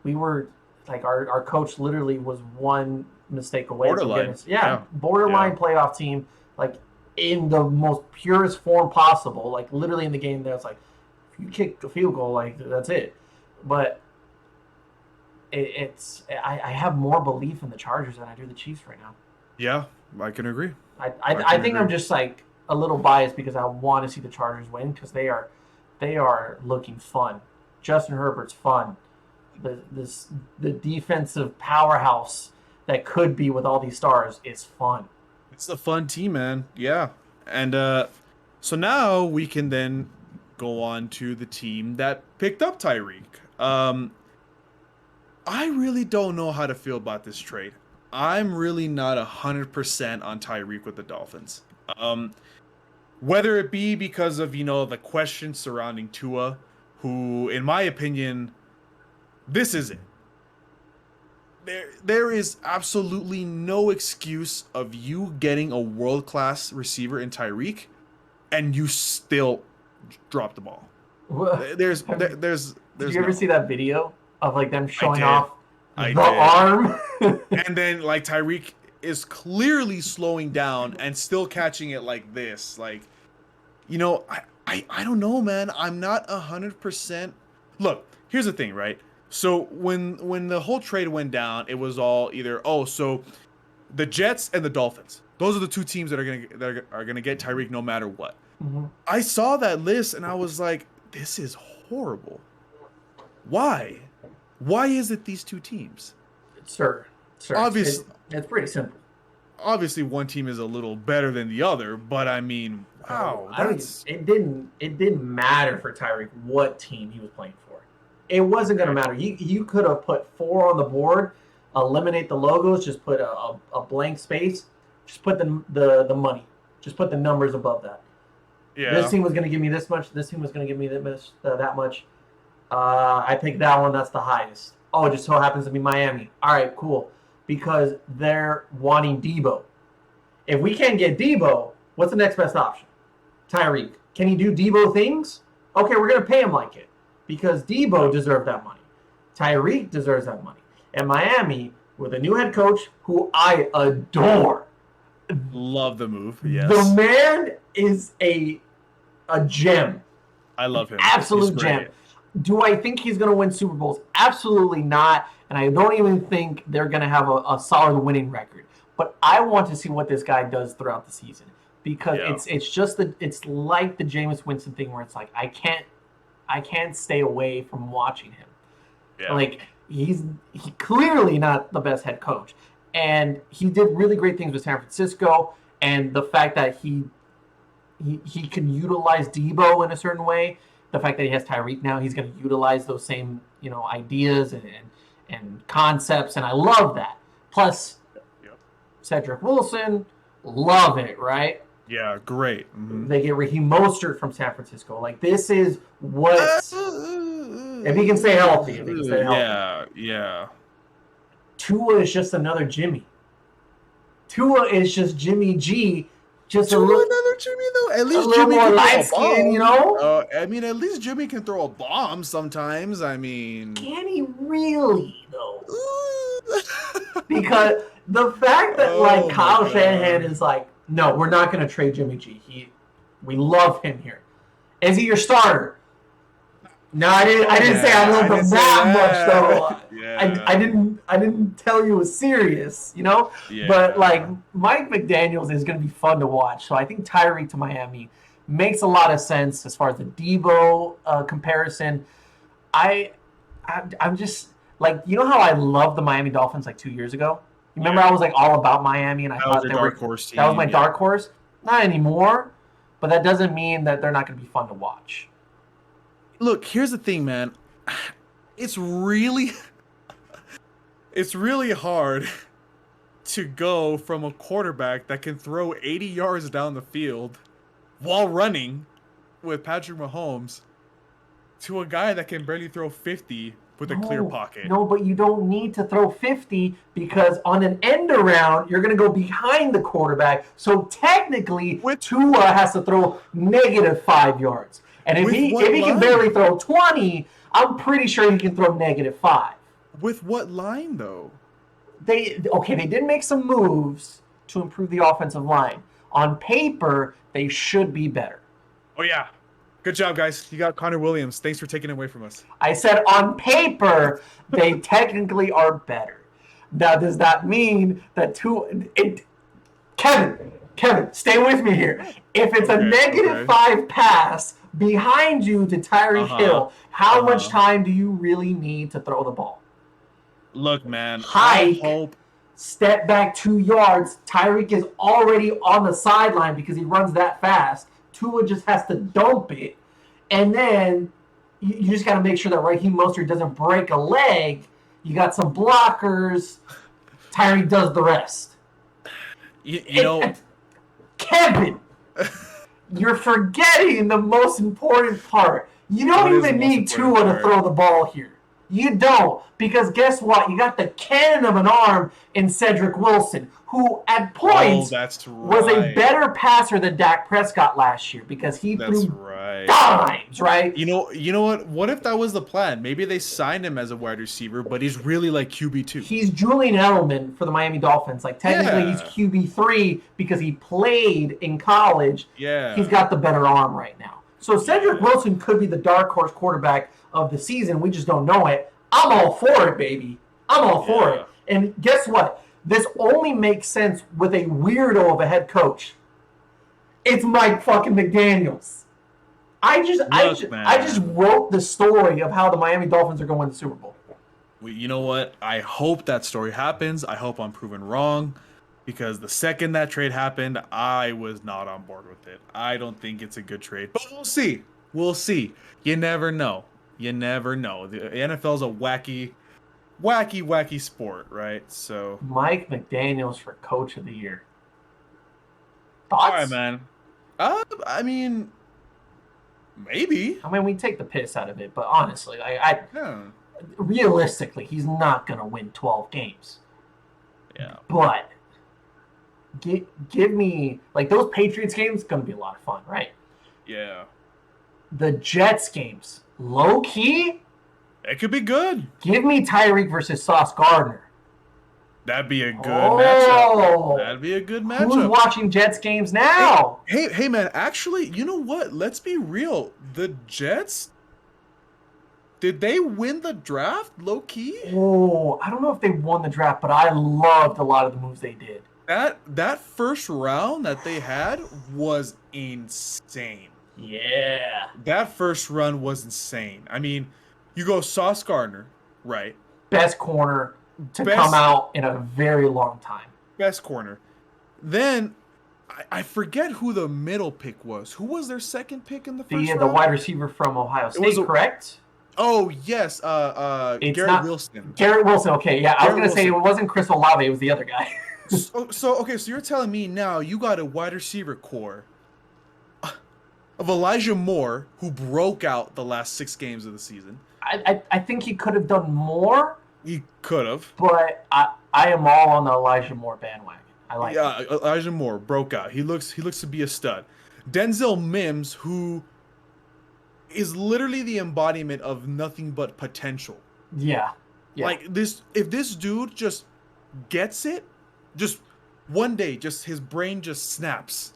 we were like our coach literally was one mistake away from getting us, borderline playoff team, like in the most purest form possible. Like literally in the game there, it's like if you kick a field goal, like that's it. But I have more belief in the Chargers than I do the Chiefs right now. Yeah, I can agree. I think I'm just like a little biased because I want to see the Chargers win because they are looking fun. Justin Herbert's fun. The defensive powerhouse that could be with all these stars is fun. It's a fun team, man. Yeah. And so now we can then go on to the team that picked up Tyreek. I really don't know how to feel about this trade. I'm really not 100% on Tyreek with the Dolphins. Whether it be because of, the questions surrounding Tua, who, in my opinion, this is it. There is absolutely no excuse of you getting a world-class receiver in Tyreek and you still drop the ball. Did you ever see that video of like them showing off the arm? And then like Tyreek is clearly slowing down and still catching it like this. Like, I don't know, man. I'm not 100%. Look, here's the thing, right? So when the whole trade went down, it was all either so the Jets and the Dolphins. Those are the two teams that are gonna get Tyreek no matter what. Mm-hmm. I saw that list and I was like, this is horrible. Why? Why is it these two teams? Sir. Obviously, it's pretty simple. Obviously, one team is a little better than the other, but I mean, wow, it didn't matter for Tyreek what team he was playing for. It wasn't going to matter. You could have put 4 on the board, eliminate the logos, just put a blank space, just put the money, just put the numbers above that. Yeah. This team was going to give me this much. This team was going to give me that much. I picked that one. That's the highest. Oh, it just so happens to be Miami. All right, cool. Because they're wanting Debo. If we can't get Debo, what's the next best option? Tyreek. Can he do Debo things? Okay, we're going to pay him like it. Because Debo deserved that money. Tyreek deserves that money. And Miami, with a new head coach who I adore. Love the move, yes. The man is a gem. I love him. Absolute gem. Do I think he's going to win Super Bowls? Absolutely not. And I don't even think they're going to have a solid winning record. But I want to see what this guy does throughout the season. Because it's like the Jameis Winston thing where it's like, I can't stay away from watching him. Yeah. Like he's clearly not the best head coach, and he did really great things with San Francisco. And the fact that he can utilize Debo in a certain way, the fact that he has Tyreek now, he's going to utilize those same ideas and concepts, and I love that. Plus, Yep. Cedric Wilson, love it, right? Yeah, great. Mhm. They get Raheem Mostert from San Francisco. Like, this is what if he can stay healthy. If he can stay healthy. Yeah. Tua is just another Jimmy. Tua is just Jimmy G. Just Another Jimmy though. At least little Jimmy more can throw light a skin, bomb. you know? I mean, at least Jimmy can throw a bomb sometimes. I mean, Can he really, though? Because the fact that like Kyle Shanahan is like, no, we're not going to trade Jimmy G. We love him here. Is he your starter? No, I didn't say I love him that much though. Yeah. I didn't tell you it was serious, you know. Yeah. But like Mike McDaniels is going to be fun to watch. So I think Tyreek to Miami makes a lot of sense as far as the Debo comparison. I'm just like, you know how I loved the Miami Dolphins like 2 years ago. You remember I was like all about Miami and I thought that was my dark horse. Not anymore, but that doesn't mean that they're not going to be fun to watch. Look, here's the thing, man. It's really hard to go from a quarterback that can throw 80 yards down the field while running with Patrick Mahomes to a guy that can barely throw 50 with a clear pocket. No, but you don't need to throw 50 because on an end around, you're going to go behind the quarterback. So technically, Tua has to throw -5 yards. And if he can barely throw 20, I'm pretty sure he can throw -5. With what line, though? They did make some moves to improve the offensive line. On paper, they should be better. Oh, yeah. Good job, guys. You got Connor Williams. Thanks for taking it away from us. I said on paper, they technically are better. Now, does that mean that Kevin, stay with me here. If it's a -5 pass behind you to Tyreek Hill, how much time do you really need to throw the ball? Look, man. Hike, step back 2 yards. Tyreek is already on the sideline because he runs that fast. Tua just has to dump it. And then you just got to make sure that Raheem Mostert doesn't break a leg. You got some blockers. Tyreek does the rest. You know, Kevin, you're forgetting the most important part. You don't even need Tua to throw the ball here. You don't, because guess what? You got the cannon of an arm in Cedric Wilson, who at points was a better passer than Dak Prescott last year because he threw dimes, right? You know what? What if that was the plan? Maybe they signed him as a wide receiver, but he's really like QB2. He's Julian Edelman for the Miami Dolphins. Like technically he's QB3 because he played in college. Yeah. He's got the better arm right now. So Cedric Wilson could be the dark horse quarterback of the season. We just don't know it. I'm all for it, baby. I'm all for it. And guess what? This only makes sense with a weirdo of a head coach. It's Mike fucking McDaniels. I just wrote the story of how the Miami Dolphins are going to win the Super Bowl. Well, you know what? I hope that story happens. I hope I'm proven wrong. Because the second that trade happened, I was not on board with it. I don't think it's a good trade. But we'll see. We'll see. You never know. You never know. The NFL is a wacky sport, right? So Mike McDaniels for Coach of the Year. Thoughts? All right, man. I mean, maybe. I mean, we take the piss out of it, but honestly, realistically, he's not going to win 12 games. Yeah. But give me, like, those Patriots games, going to be a lot of fun, right? Yeah. The Jets games, low key, it could be good. Give me Tyreek versus Sauce Gardner. That'd be a good matchup. That'd be a good matchup. Who's watching Jets games now? Hey, man. Actually, you know what? Let's be real. The Jets, did they win the draft low key? Oh, I don't know if they won the draft, but I loved a lot of the moves they did. That first round that they had was insane. Yeah. That first run was insane. I mean, you go Sauce Gardner, right? Best corner to come out in a very long time. Best corner. Then, I forget who the middle pick was. Who was their second pick in the first round? The wide receiver from Ohio State, correct? Oh yes, It's Garrett not Wilson. Garrett Wilson. Okay, yeah, I was Garrett gonna say it Wilson. wasn't Chris Olave. It was the other guy. So you're telling me now you got a wide receiver core of Elijah Moore who broke out the last 6 games of the season. I think he could have done more, He could have. but I am all on the Elijah Moore bandwagon. I like him. Yeah, Elijah Moore broke out. He looks to be a stud. Denzel Mims, who is literally the embodiment of nothing but potential. Yeah. Like this, if this dude just gets it, just one day, just his brain just snaps,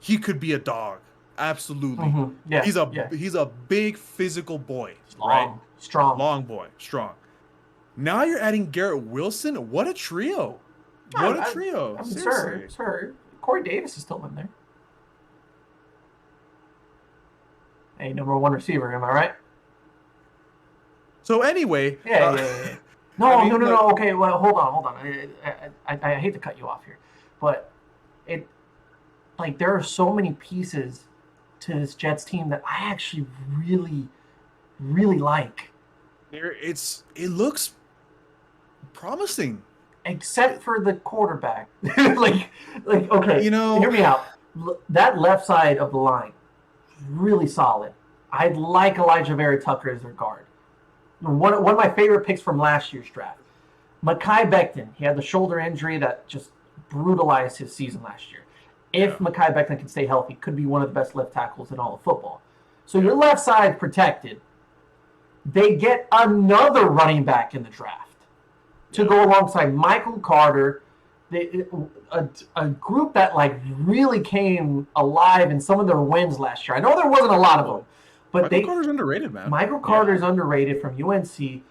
he could be a dog. Absolutely. Mm-hmm. Yeah. He's a big physical boy, Long, right? strong. Long boy, strong. Now you're adding Garrett Wilson. What a trio! What a trio! I mean, Seriously. sir. Corey Davis is still in there. Hey, number one receiver. Am I right? So anyway, Yeah. No, I mean, no. like- Okay, well, hold on. I hate to cut you off here, but there are so many pieces to this Jets team that I actually really, really like. it looks promising. Except for the quarterback. like okay, hear me out. That left side of the line, really solid. I'd like Elijah Vera Tucker as their guard. One of my favorite picks from last year's draft. Mekhi Becton, he had the shoulder injury that just brutalized his season last year. If Mekhi Becton can stay healthy, could be one of the best left tackles in all of football. So your left side protected. They get another running back in the draft to go alongside Michael Carter, a group that really came alive in some of their wins last year. I know there wasn't a lot of them, but Michael Carter's underrated, man. Michael Carter's underrated from UNC.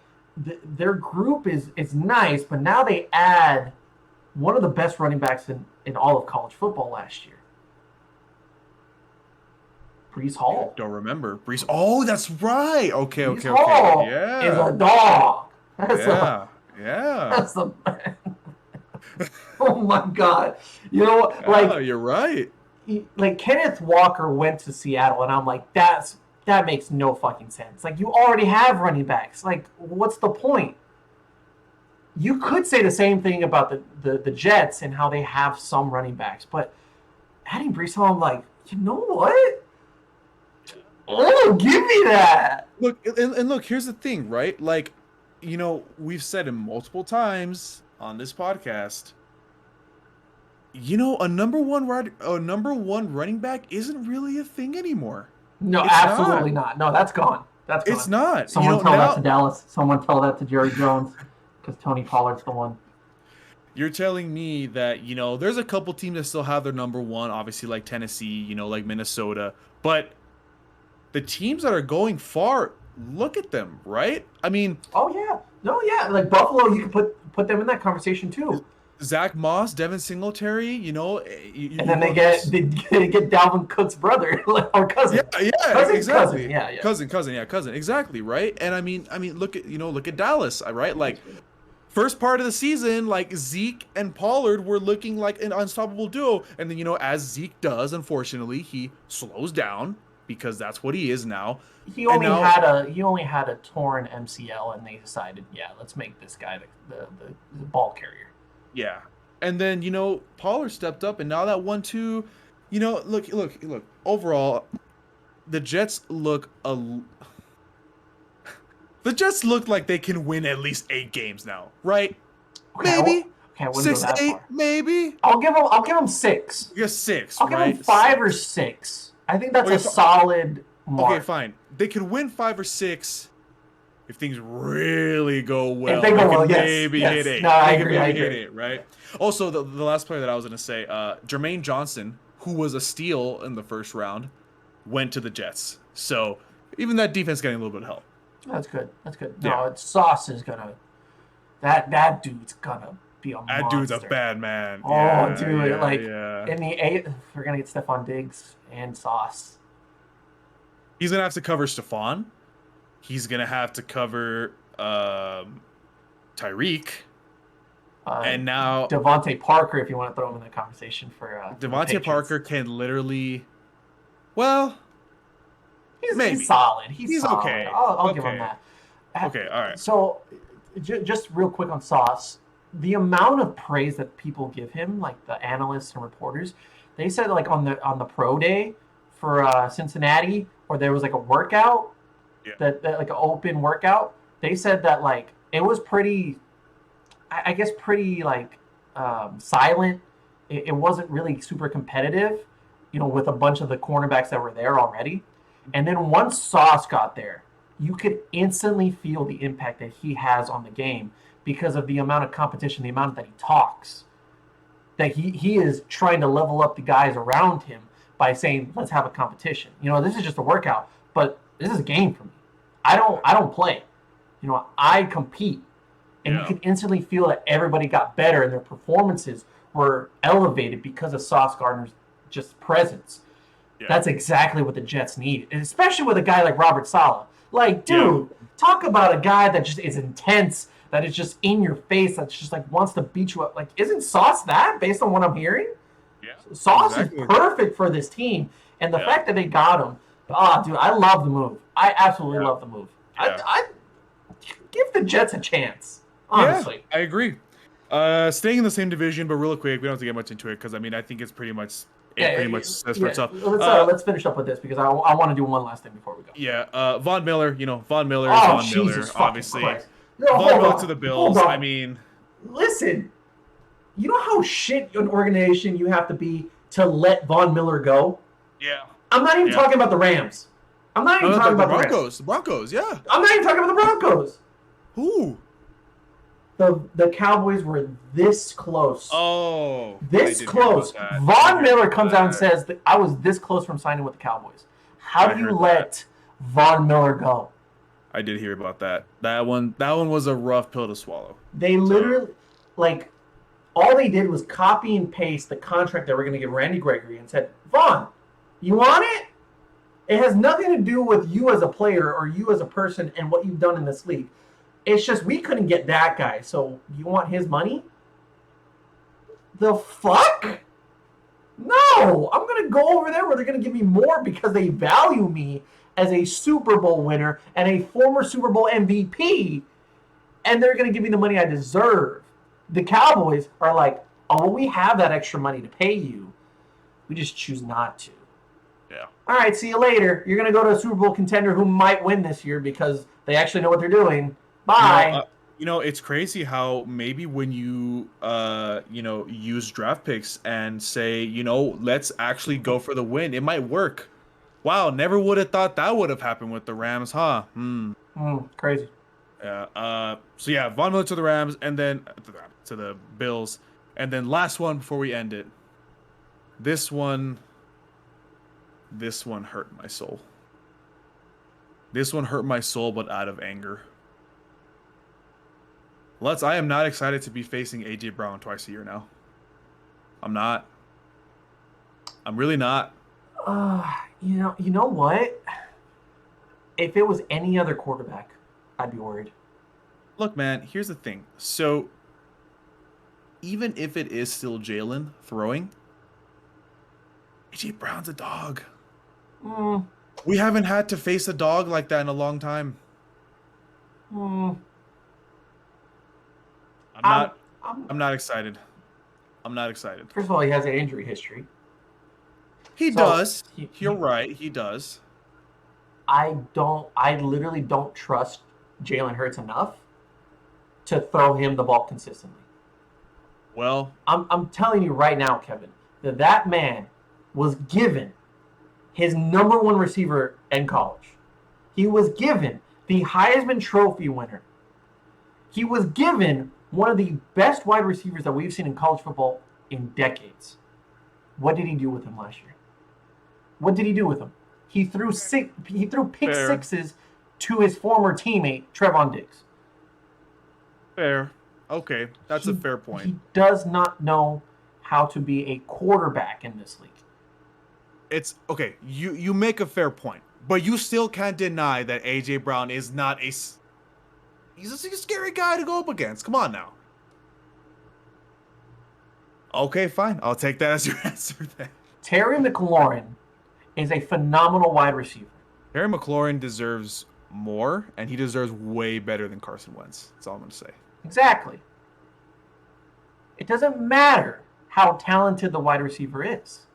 Their group is nice, but now they add one of the best running backs in all of college football last year. Breece Hall. Don't remember. Breece. Oh, that's right. Okay. Hall Yeah. is a dog. Yeah. That's the oh my God. You know what? Oh, you're right. Kenneth Walker went to Seattle, and I'm like, that makes no fucking sense. Like, you already have running backs. Like, what's the point? You could say the same thing about the Jets and how they have some running backs, but adding Breece Hall, I'm like, you know what? Oh, give me that. Look, and look, here's the thing, right? Like, we've said it multiple times on this podcast. A number one running back isn't really a thing anymore. No, absolutely not. No, that's gone. That's gone. It's not. Someone tell that to Dallas. Someone tell that to Jerry Jones, because Tony Pollard's the one. You're telling me that, there's a couple teams that still have their number one, obviously like Tennessee, like Minnesota, but the teams that are going far, look at them, right? I mean, oh yeah, no, yeah, like Buffalo, you could put them in that conversation too. Zach Moss, Devin Singletary, and then they get Dalvin Cook's brother or cousin. Yeah, exactly. Cousin, exactly, right? And I mean, look at Dallas, right? Like, first part of the season, like Zeke and Pollard were looking like an unstoppable duo, and then as Zeke does, unfortunately, he slows down because that's what he is now. He only had a torn MCL, and they decided, let's make this guy the ball carrier. Yeah, and then Pollard stepped up, and now that 1-2, look. Overall, the Jets look like they can win at least 8 games now, right? Okay, maybe. I wouldn't go that 6-8, far. maybe. I'll give them 6. Yeah, 6. I'll give them 5 or 6. I think that's a solid mark. Okay, fine. They could win 5 or 6 if things really go well. If they go well, yes. Maybe hit 8. No, I agree. Hit 8, right? Also, the last player that I was going to say, Jermaine Johnson, who was a steal in the first round, went to the Jets. So even that defense getting a little bit of help. That's good. Yeah. No, Sauce is gonna. That dude's gonna be a monster. That dude's a bad man. Oh, Yeah, dude! In the 8th, we're gonna get Stephon Diggs and Sauce. He's gonna have to cover Stephon. He's gonna have to cover Tyreek. And now Devontae Parker, if you want to throw him in the conversation for Devontae Parker can literally, well, He's solid. He's solid. okay. I'll give him that. Okay, all right. So, just real quick on Sauce, the amount of praise that people give him, like the analysts and reporters, they said like on the pro day for Cincinnati, or there was like a workout, that like an open workout. They said that like it was pretty, I guess pretty like silent. It wasn't really super competitive, with a bunch of the cornerbacks that were there already. And then once Sauce got there, you could instantly feel the impact that he has on the game because of the amount of competition, the amount that he talks. That he is trying to level up the guys around him by saying, let's have a competition. This is just a workout, but this is a game for me. I don't play. I compete. And you can instantly feel that everybody got better and their performances were elevated because of Sauce Gardner's just presence. Yeah. That's exactly what the Jets need, and especially with a guy like Robert Saleh. Like, dude, talk about a guy that just is intense, that is just in your face, that's just like wants to beat you up. Like, isn't Sauce that, based on what I'm hearing? Yeah. Sauce is perfect for this team, and the fact that they got him, dude, I love the move. I absolutely love the move. Yeah. I give the Jets a chance, honestly. Yeah, I agree. Staying in the same division, but real quick, we don't have to get much into it because I think it's pretty much says for itself. Let's finish up with this because I want to do one last thing before we go. Yeah, Von Miller. Von Miller is Von Miller, obviously. Von Miller to the Bills. I mean, listen. You know how shit an organization you have to be to let Von Miller go? Yeah. I'm not even talking about the Rams. I'm not even talking about the Broncos. The Broncos, yeah. I'm not even talking about the Broncos. Who? The Cowboys were this close. Oh. This close. Von Miller comes out and says that I was this close from signing with the Cowboys. How do you let Von Miller go? I did hear about that. That one was a rough pill to swallow. They literally, all they did was copy and paste the contract that we're going to give Randy Gregory and said, Von, you want it? It has nothing to do with you as a player or you as a person and what you've done in this league. It's just we couldn't get that guy, so you want his money? The fuck? No! I'm going to go over there where they're going to give me more because they value me as a Super Bowl winner and a former Super Bowl MVP, and they're going to give me the money I deserve. The Cowboys are like, oh, well, we have that extra money to pay you. We just choose not to. Yeah. All right, see you later. You're going to go to a Super Bowl contender who might win this year because they actually know what they're doing. Bye. It's crazy how maybe when you, use draft picks and say, let's actually go for the win, it might work. Wow, never would have thought that would have happened with the Rams, huh? Crazy. Yeah. So yeah, Von Miller to the Rams, and then to the Bills, and then last one before we end it. This one hurt my soul. This one hurt my soul, but out of anger. Lutz, I am not excited to be facing AJ Brown twice a year now. I'm not. I'm really not. You know what? If it was any other quarterback, I'd be worried. Look, man, here's the thing. So, even if it is still Jalen throwing, AJ Brown's a dog. We haven't had to face a dog like that in a long time. I'm not excited. I'm not excited. First of all, he has an injury history. He does. You're right. He does. I literally don't trust Jalen Hurts enough to throw him the ball consistently. Well, I'm telling you right now, Kevin, that man was given his number one receiver in college. He was given the Heisman Trophy winner. He was given one of the best wide receivers that we've seen in college football in decades. What did he do with him last year? What did he do with him? He threw pick sixes to his former teammate, Trevon Diggs. Fair. Okay. That's a fair point. He does not know how to be a quarterback in this league. It's okay. You make a fair point, but you still can't deny that AJ Brown is not he's a scary guy to go up against. Come on now. Okay, fine. I'll take that as your answer then. Terry McLaurin is a phenomenal wide receiver. Terry McLaurin deserves more, and he deserves way better than Carson Wentz. That's all I'm going to say. Exactly. It doesn't matter how talented the wide receiver is.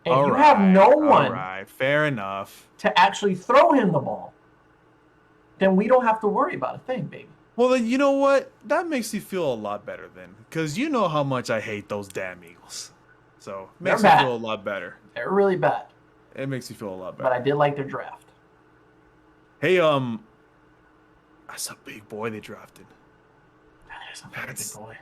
If you have no one All right, fair enough. to actually throw him the ball, then we don't have to worry about a thing, baby. Well, then you know what? That makes me feel a lot better then, because you know how much I hate those damn Eagles. So it makes me feel a lot better. They're really bad. It makes me feel a lot better. But I did like their draft. Hey, that's a big boy they drafted. That is a very big boy.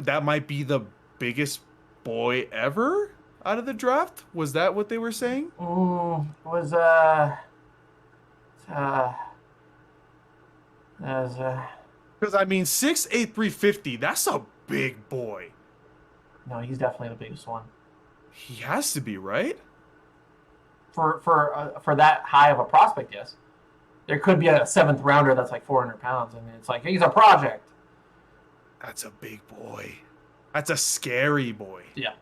That might be the biggest boy ever out of the draft. Was that what they were saying? Because I mean, 6'8", 350. That's a big boy. No, he's definitely the biggest one. He has to be, right? For that high of a prospect, yes. There could be a 7th rounder that's like 400 pounds. I mean, it's like he's a project. That's a big boy. That's a scary boy. Yeah.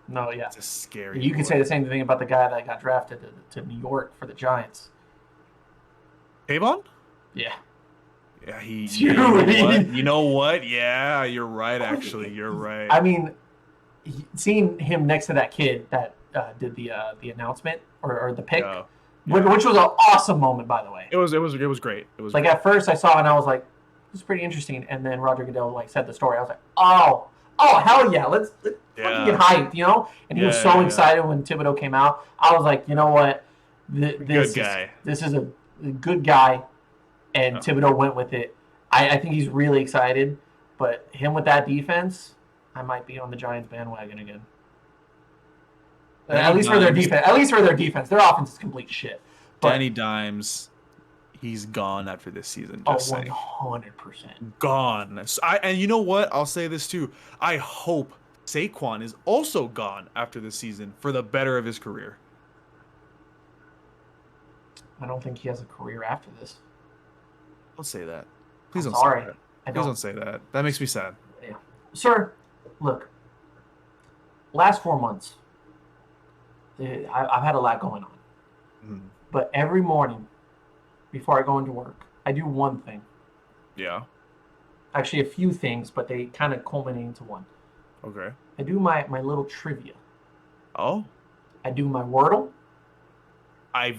No, yeah. That's a scary You boy. could say the same thing about the guy that got drafted to New York for the Giants. Tavon? Yeah. Yeah, Dude. You know what? Yeah, you're right, actually. You're right. I mean, seeing him next to that kid that did the announcement or the pick, which was an awesome moment, by the way. It was great. It was like great. At first I saw it and I was like, this is pretty interesting. And then Roger Goodell like said the story. I was like, oh hell yeah, let's fucking get hyped, you know. And he was so excited when Thibodeau came out. I was like, you know what, this is a good guy, and Thibodeau went with it. I think he's really excited, but him with that defense, I might be on the Giants bandwagon again. At least for their defense. Their offense is complete shit. But Danny Dimes, he's gone after this season. Just saying. 100%. Gone. And you know what? I'll say this too. I hope Saquon is also gone after this season for the better of his career. I don't think he has a career after this. Don't say that. Please don't say that. Please don't say that. That makes me sad. Yeah. Sir, look. Last 4 months, I've had a lot going on. Mm. But every morning, before I go into work, I do one thing. Yeah. Actually, a few things, but they kind of culminate into one. Okay. I do my little trivia. Oh? I do my Wordle. I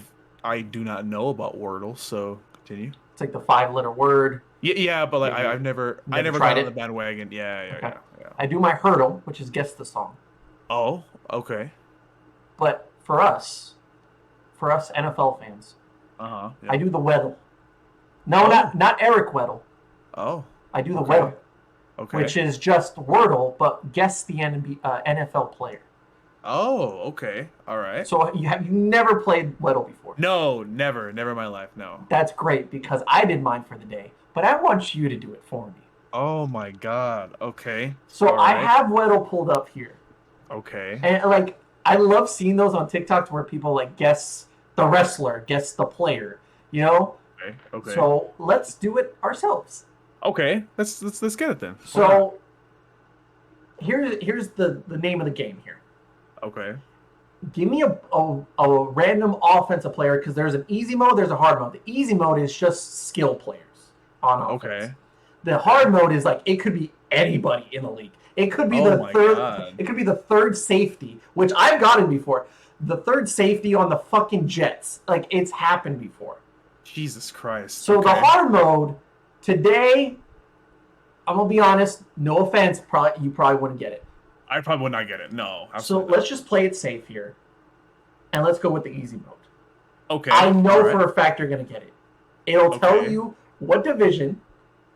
do not know about Wordle, so continue. It's like the 5-letter word. Yeah, but like I've never got on the bandwagon. Yeah. I do my Hurdle, which is guess the song. Oh, okay. But for us NFL fans, yeah. I do the Weddle. No, not Eric Weddle. Oh. I do the Weddle. Okay. Which is just Wordle, but guess the NFL player. Oh, okay. All right. So you never played Weddle before? No, never in my life. No. That's great because I did mine for the day, but I want you to do it for me. Oh my God. Okay. So I have Weddle pulled up here. Okay. And like I love seeing those on TikTok where people like guess the wrestler, guess the player, you know? Okay. So let's do it ourselves. Okay. Let's get it then. So here's the name of the game here. Okay. Give me a random offensive player because there's an easy mode, there's a hard mode. The easy mode is just skill players on offense. Okay. The hard mode is like it could be anybody in the league. It could be It could be the third safety, which I've gotten before. The third safety on the fucking Jets. Like it's happened before. Jesus Christ. So the hard mode today, I'm gonna be honest, no offense, you probably wouldn't get it. I probably would not get it. No. Absolutely so let's just play it safe here, and let's go with the easy mode. Okay. I know for a fact you're gonna get it. It'll tell you what division.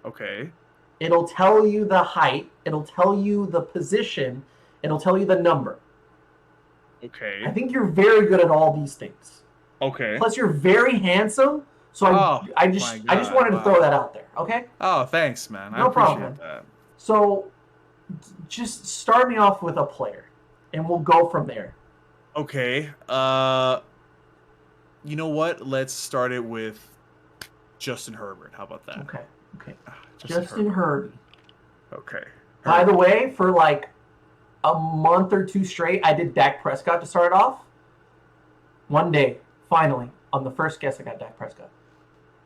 Okay. It'll tell you the height. It'll tell you the position. It'll tell you the number. Okay. I think you're very good at all these things. Okay. Plus, you're very handsome. So I just wanted to throw that out there. Okay. Oh, thanks, man. No problem. That. So, just start me off with a player, and we'll go from there. Okay. You know what? Let's start it with Justin Herbert. How about that? Okay. Justin Herbert. Okay. By the way, for like a month or two straight, I did Dak Prescott to start off. One day, Finally, on the first guess, I got Dak Prescott.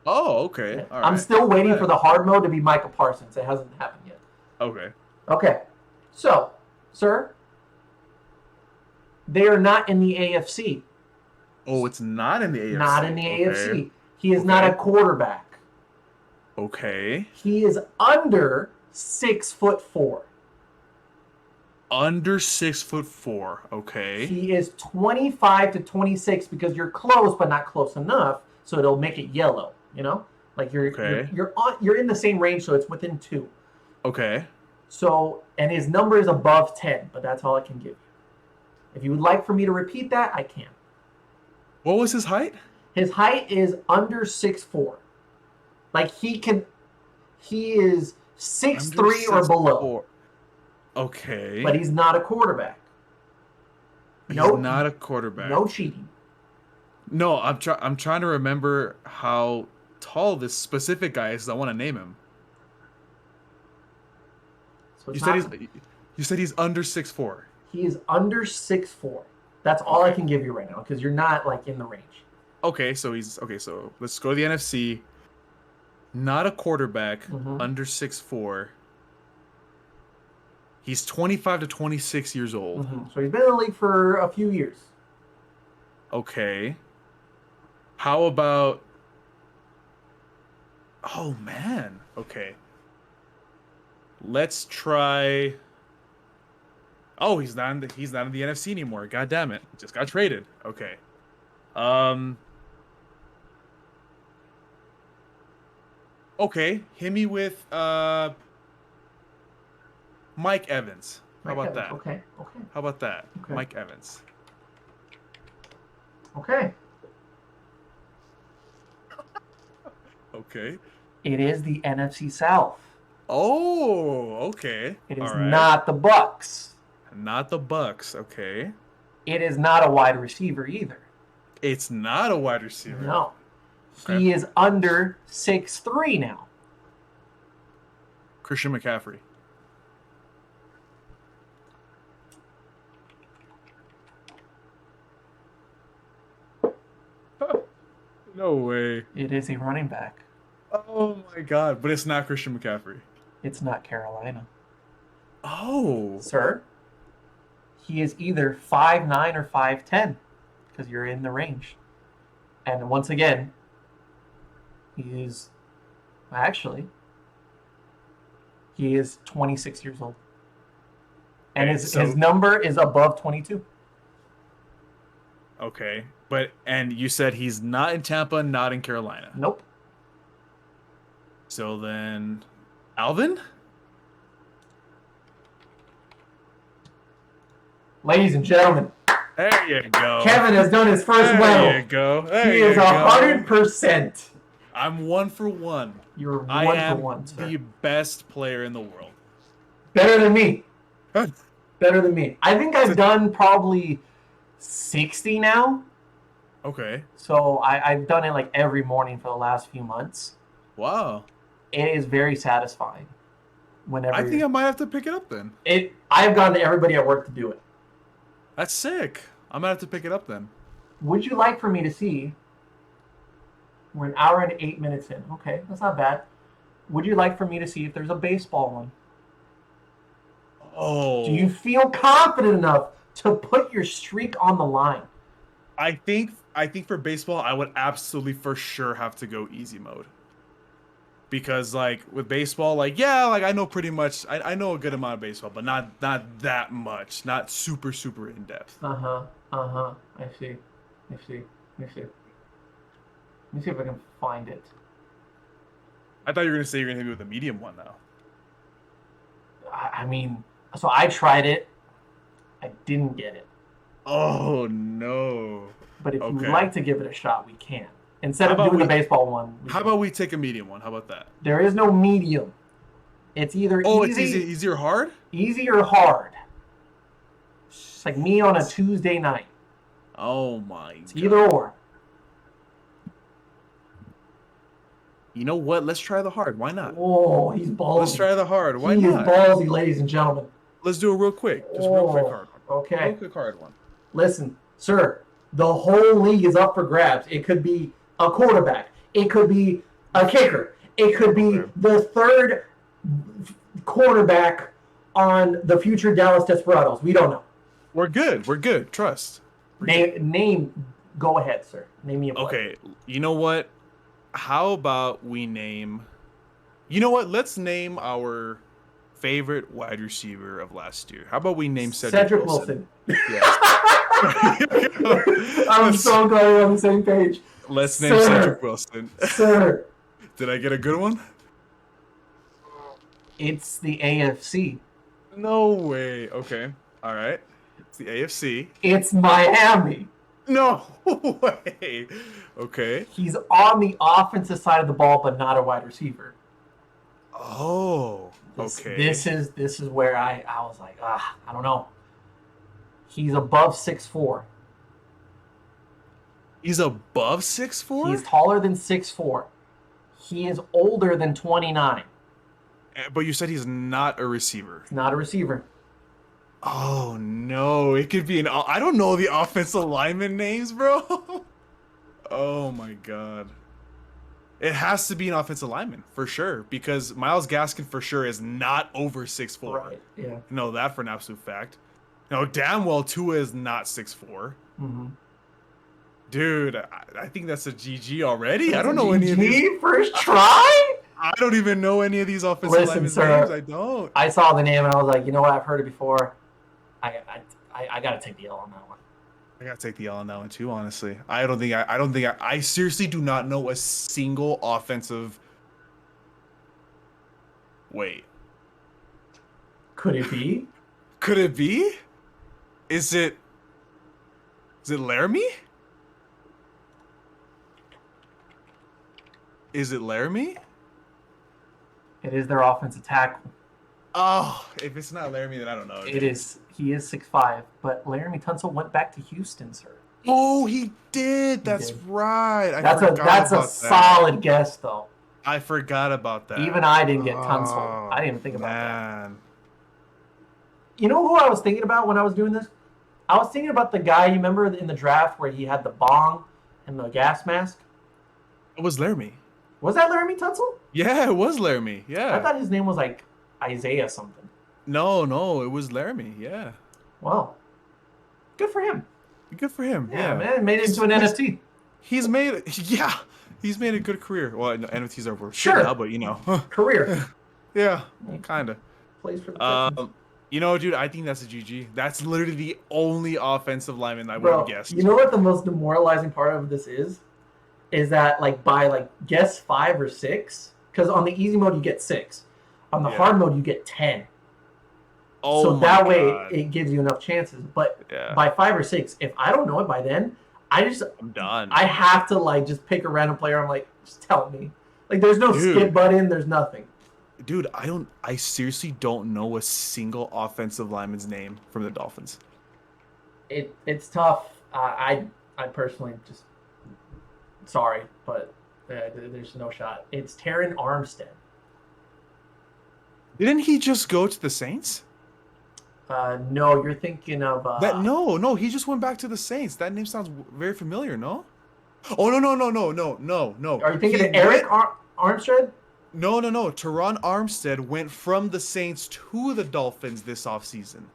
Oh, okay. All right. I'm still waiting for the hard mode to be Micah Parsons. It hasn't happened yet. Okay. Okay. So, sir, they are not in the AFC. Oh, it's not in the AFC. Not in the AFC. Okay. He is not a quarterback. Okay. He is under 6'4". Under 6'4". Okay. He is 25 to 26 because you're close but not close enough, so it'll make it yellow. You know, like you're in the same range, so it's within 2. Okay. So, and his number is above 10, but that's all I can give you. If you would like for me to repeat that, I can. What was his height? His height is under 6'4". Like he is 6'3" or below. Okay. But he's not a quarterback. He's not a quarterback. No cheating. No, I'm trying to remember how tall this specific guy is. I want to name him. So you said he's under 6'4". He is under 6'4". That's all I can give you right now because you're not like in the range. Okay, so so let's go to the NFC. Not a quarterback, under 6'4". He's 25 to 26 years old. So he's been in the league for a few years. Okay. How about... Oh, man. Okay. Let's try... Oh, he's not in the NFC anymore. God damn it. Just got traded. Okay. Okay. Hit me with Mike Evans. How about that? Okay. How about that? Okay. Mike Evans. Okay. Okay. It is the NFC South. Oh, okay. It is not the Bucks. Not the Bucks, okay. It is not a wide receiver either. It's not a wide receiver. No. Okay. He is under 6'3" now. Christian McCaffrey. No way. It is a running back. Oh my god, but it's not Christian McCaffrey. It's not Carolina. Oh. Sir, he is either 5'9" or 5'10", because you're in the range. And once again, he is 26 years old. And his number is above 22. Okay. And you said he's not in Tampa, not in Carolina. Nope. So then, Alvin? Ladies and gentlemen, there you go. Kevin has done his first level. There you go. He is 100%. I'm 1 for 1. You're 1 I for 1, am sir. the best player in the world. Better than me. Better than me. I think I've done probably 60 now. Okay. So I've done it like every morning for the last few months. Wow. It is very satisfying. Whenever I think I might have to pick it up then. I've gone to everybody at work to do it. That's sick. I'm gonna have to pick it up then. Would you like for me to see? We're 1 hour and 8 minutes in. Okay, that's not bad. Would you like for me to see if there's a baseball one? Oh. Do you feel confident enough to put your streak on the line? I think for baseball, I would absolutely for sure have to go easy mode. Because like with baseball, like I know pretty much, I know a good amount of baseball, but not that much, not super in depth. I see. Let me see if I can find it. I thought you were gonna say you're gonna hit me with a medium one though. I mean, so I tried it. I didn't get it. Oh no! But if you'd like to give it a shot, we can. Instead of doing the baseball one. How about we take a medium one? How about that? There is no medium. It's either it's easy or hard? Easy or hard. It's like me on a Tuesday night. Oh my god. Either or. You know what? Let's try the hard. Why not? Oh, he's ballsy. Let's try the hard. Why not? He is ballsy, ladies and gentlemen. Let's do it real quick. Just real quick hard. Okay. Real quick hard one. Listen, sir, The whole league is up for grabs. It could be a quarterback. It could be a kicker. It could be the third quarterback on the future Dallas Desperados. We don't know. We're good. We're good. Trust. Name. Go ahead, sir. Name me a player. Okay. You know what? How about we name... You know what? Let's name our favorite wide receiver of last year. How about we name Cedric Wilson? Yes. I'm so glad we're on the same page. Let's name Cedric Wilson. Sir. Did I get a good one? It's the AFC. No way. Okay. All right. It's the AFC. It's Miami. No way. Okay. He's on the offensive side of the ball, but not a wide receiver. Oh. Okay. This is where I was like, I don't know. He's above 6'4". He's above 6'4"? He's taller than 6'4". He is older than 29. But you said he's not a receiver. He's not a receiver. Oh, no. It could be I don't know the offensive lineman names, bro. Oh, my God. It has to be an offensive lineman, for sure. Because Myles Gaskin, for sure, is not over 6'4". Right, yeah. Know that for an absolute fact. No, damn well Tua is not 6'4". Mm-hmm. Dude, I think that's a GG already. I don't know any of these. First try? I don't even know any of these offensive linemen's names. I don't. I saw the name and I was like, you know what? I've heard it before. I got to take the L on that one. I got to take the L on that one too, honestly. I seriously do not know a single offensive. Wait. Could it be? Could it be? Is it Laramie? Is it Laramie? It is their offensive tackle. Oh, if it's not Laramie, then I don't know. It is. He is 6'5", but Laramie Tunsil went back to Houston, sir. Oh, he did. That's right. That's a solid guess, though. I forgot about that. Even I didn't get Tunsil. I didn't even think about that. Man. You know who I was thinking about when I was doing this? I was thinking about the guy, you remember in the draft where he had the bong and the gas mask? It was Laramie. Was that Laramie Tunsil? Yeah, it was Laramie. Yeah. I thought his name was like Isaiah something. No, it was Laramie. Yeah. Wow. Good for him. Good for him. Yeah, man. Made it into an NFT. He's made a good career. Well, no, NFTs are worth sure shit now, but you know. Career. Yeah, kind of. Plays for the Texans. You know, dude, I think that's a GG. That's literally the only offensive lineman I would have guessed. You know what the most demoralizing part of this is? Is that by guess 5 or 6, because on the easy mode you get 6, on the hard mode you get 10. Oh, so my that God. way it gives you enough chances. But by 5 or 6, if I don't know it by then, I'm done. I have to just pick a random player. I'm like, just tell me. There's no skip button. There's nothing. Dude, I seriously don't know a single offensive lineman's name from the Dolphins. It's tough. I personally just. Sorry, but there's no shot. It's Terran Armstead. Didn't he just go to the Saints? No, you're thinking of... No, he just went back to the Saints. That name sounds very familiar, no? Oh, no. Are you thinking of Eric Armstead? No. Teron Armstead went from the Saints to the Dolphins this offseason.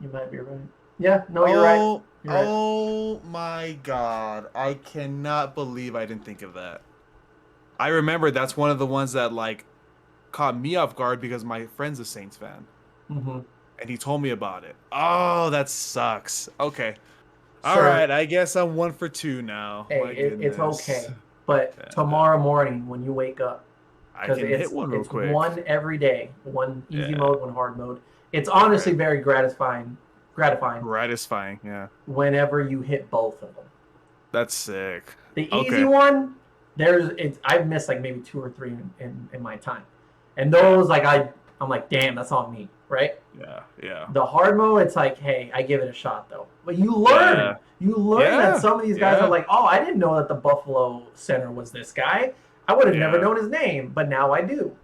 You might be right. Yeah, no, you're right. Oh my God. I cannot believe I didn't think of that. I remember that's one of the ones that caught me off guard because my friend's a Saints fan. Mm-hmm. And he told me about it. Oh, that sucks. Okay. All right. I guess I'm 1 for 2 now. Hey, it's okay. But tomorrow morning when you wake up, I can hit one real quick. It's one every day. One easy mode, one hard mode. It's honestly very gratifying, yeah. Whenever you hit both of them. That's sick. The easy one, I've missed maybe 2 or 3 in my time. And those I'm like, damn, that's on me, right? Yeah. The hard mode, it's hey, I give it a shot though. But you learn. Yeah. You learn that some of these guys are like, oh, I didn't know that the Buffalo center was this guy. I would have never known his name, but now I do.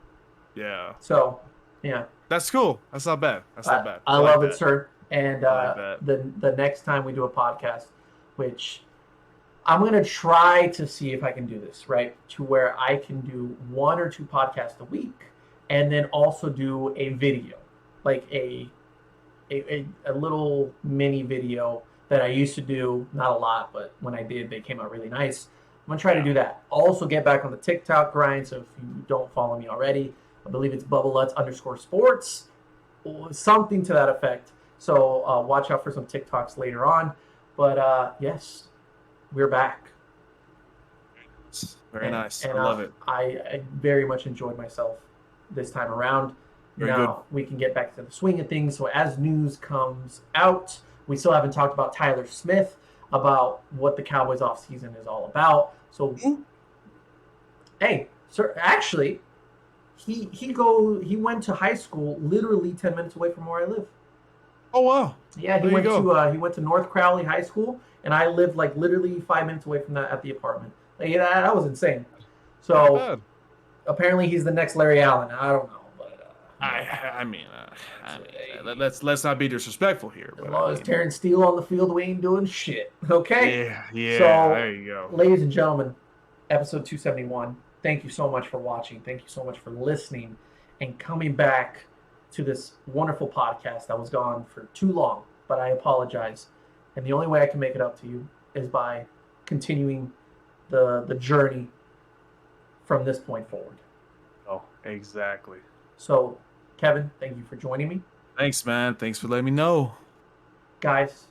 Yeah. So, yeah. That's cool. That's not bad. I love it, sir. And the next time we do a podcast, which I'm going to try to see if I can do this, right? To where I can do 1 or 2 podcasts a week and then also do a video, like a little mini video that I used to do, not a lot, but when I did, they came out really nice. I'm going to try to do that. Also get back on the TikTok grind, so if you don't follow me already, I believe it's Bubba Lutz _sports, or something to that effect. So watch out for some TikToks later on. But yes, we're back. Very nice. And I love it. I very much enjoyed myself this time around. Very now good. we can get back to the swing of things. So as news comes out, we still haven't talked about Tyler Smith, about what the Cowboys offseason is all about. So, hey, sir, actually, he went to high school literally 10 minutes away from where I live. Oh wow. Yeah, he went to North Crowley High School, and I lived like literally 5 minutes away from that at the apartment. Like, that was insane. So apparently he's the next Larry Allen. I don't know, but I mean, let's not be disrespectful here. As long as Terrence Steele on the field, we ain't doing shit. Okay. Yeah. So, there you go. Ladies and gentlemen, episode 271. Thank you so much for watching. Thank you so much for listening and coming back to this wonderful podcast that was gone for too long, but I apologize. And the only way I can make it up to you is by continuing the journey from this point forward. Oh, exactly. So, Kevin, thank you for joining me. Thanks, man. Thanks for letting me know. Guys,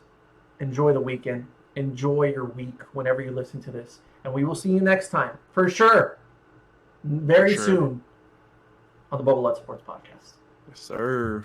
enjoy the weekend. Enjoy your week whenever you listen to this. And we will see you next time, for sure. Very soon on the Bubba Lutz Sports Podcast. Yes, sir.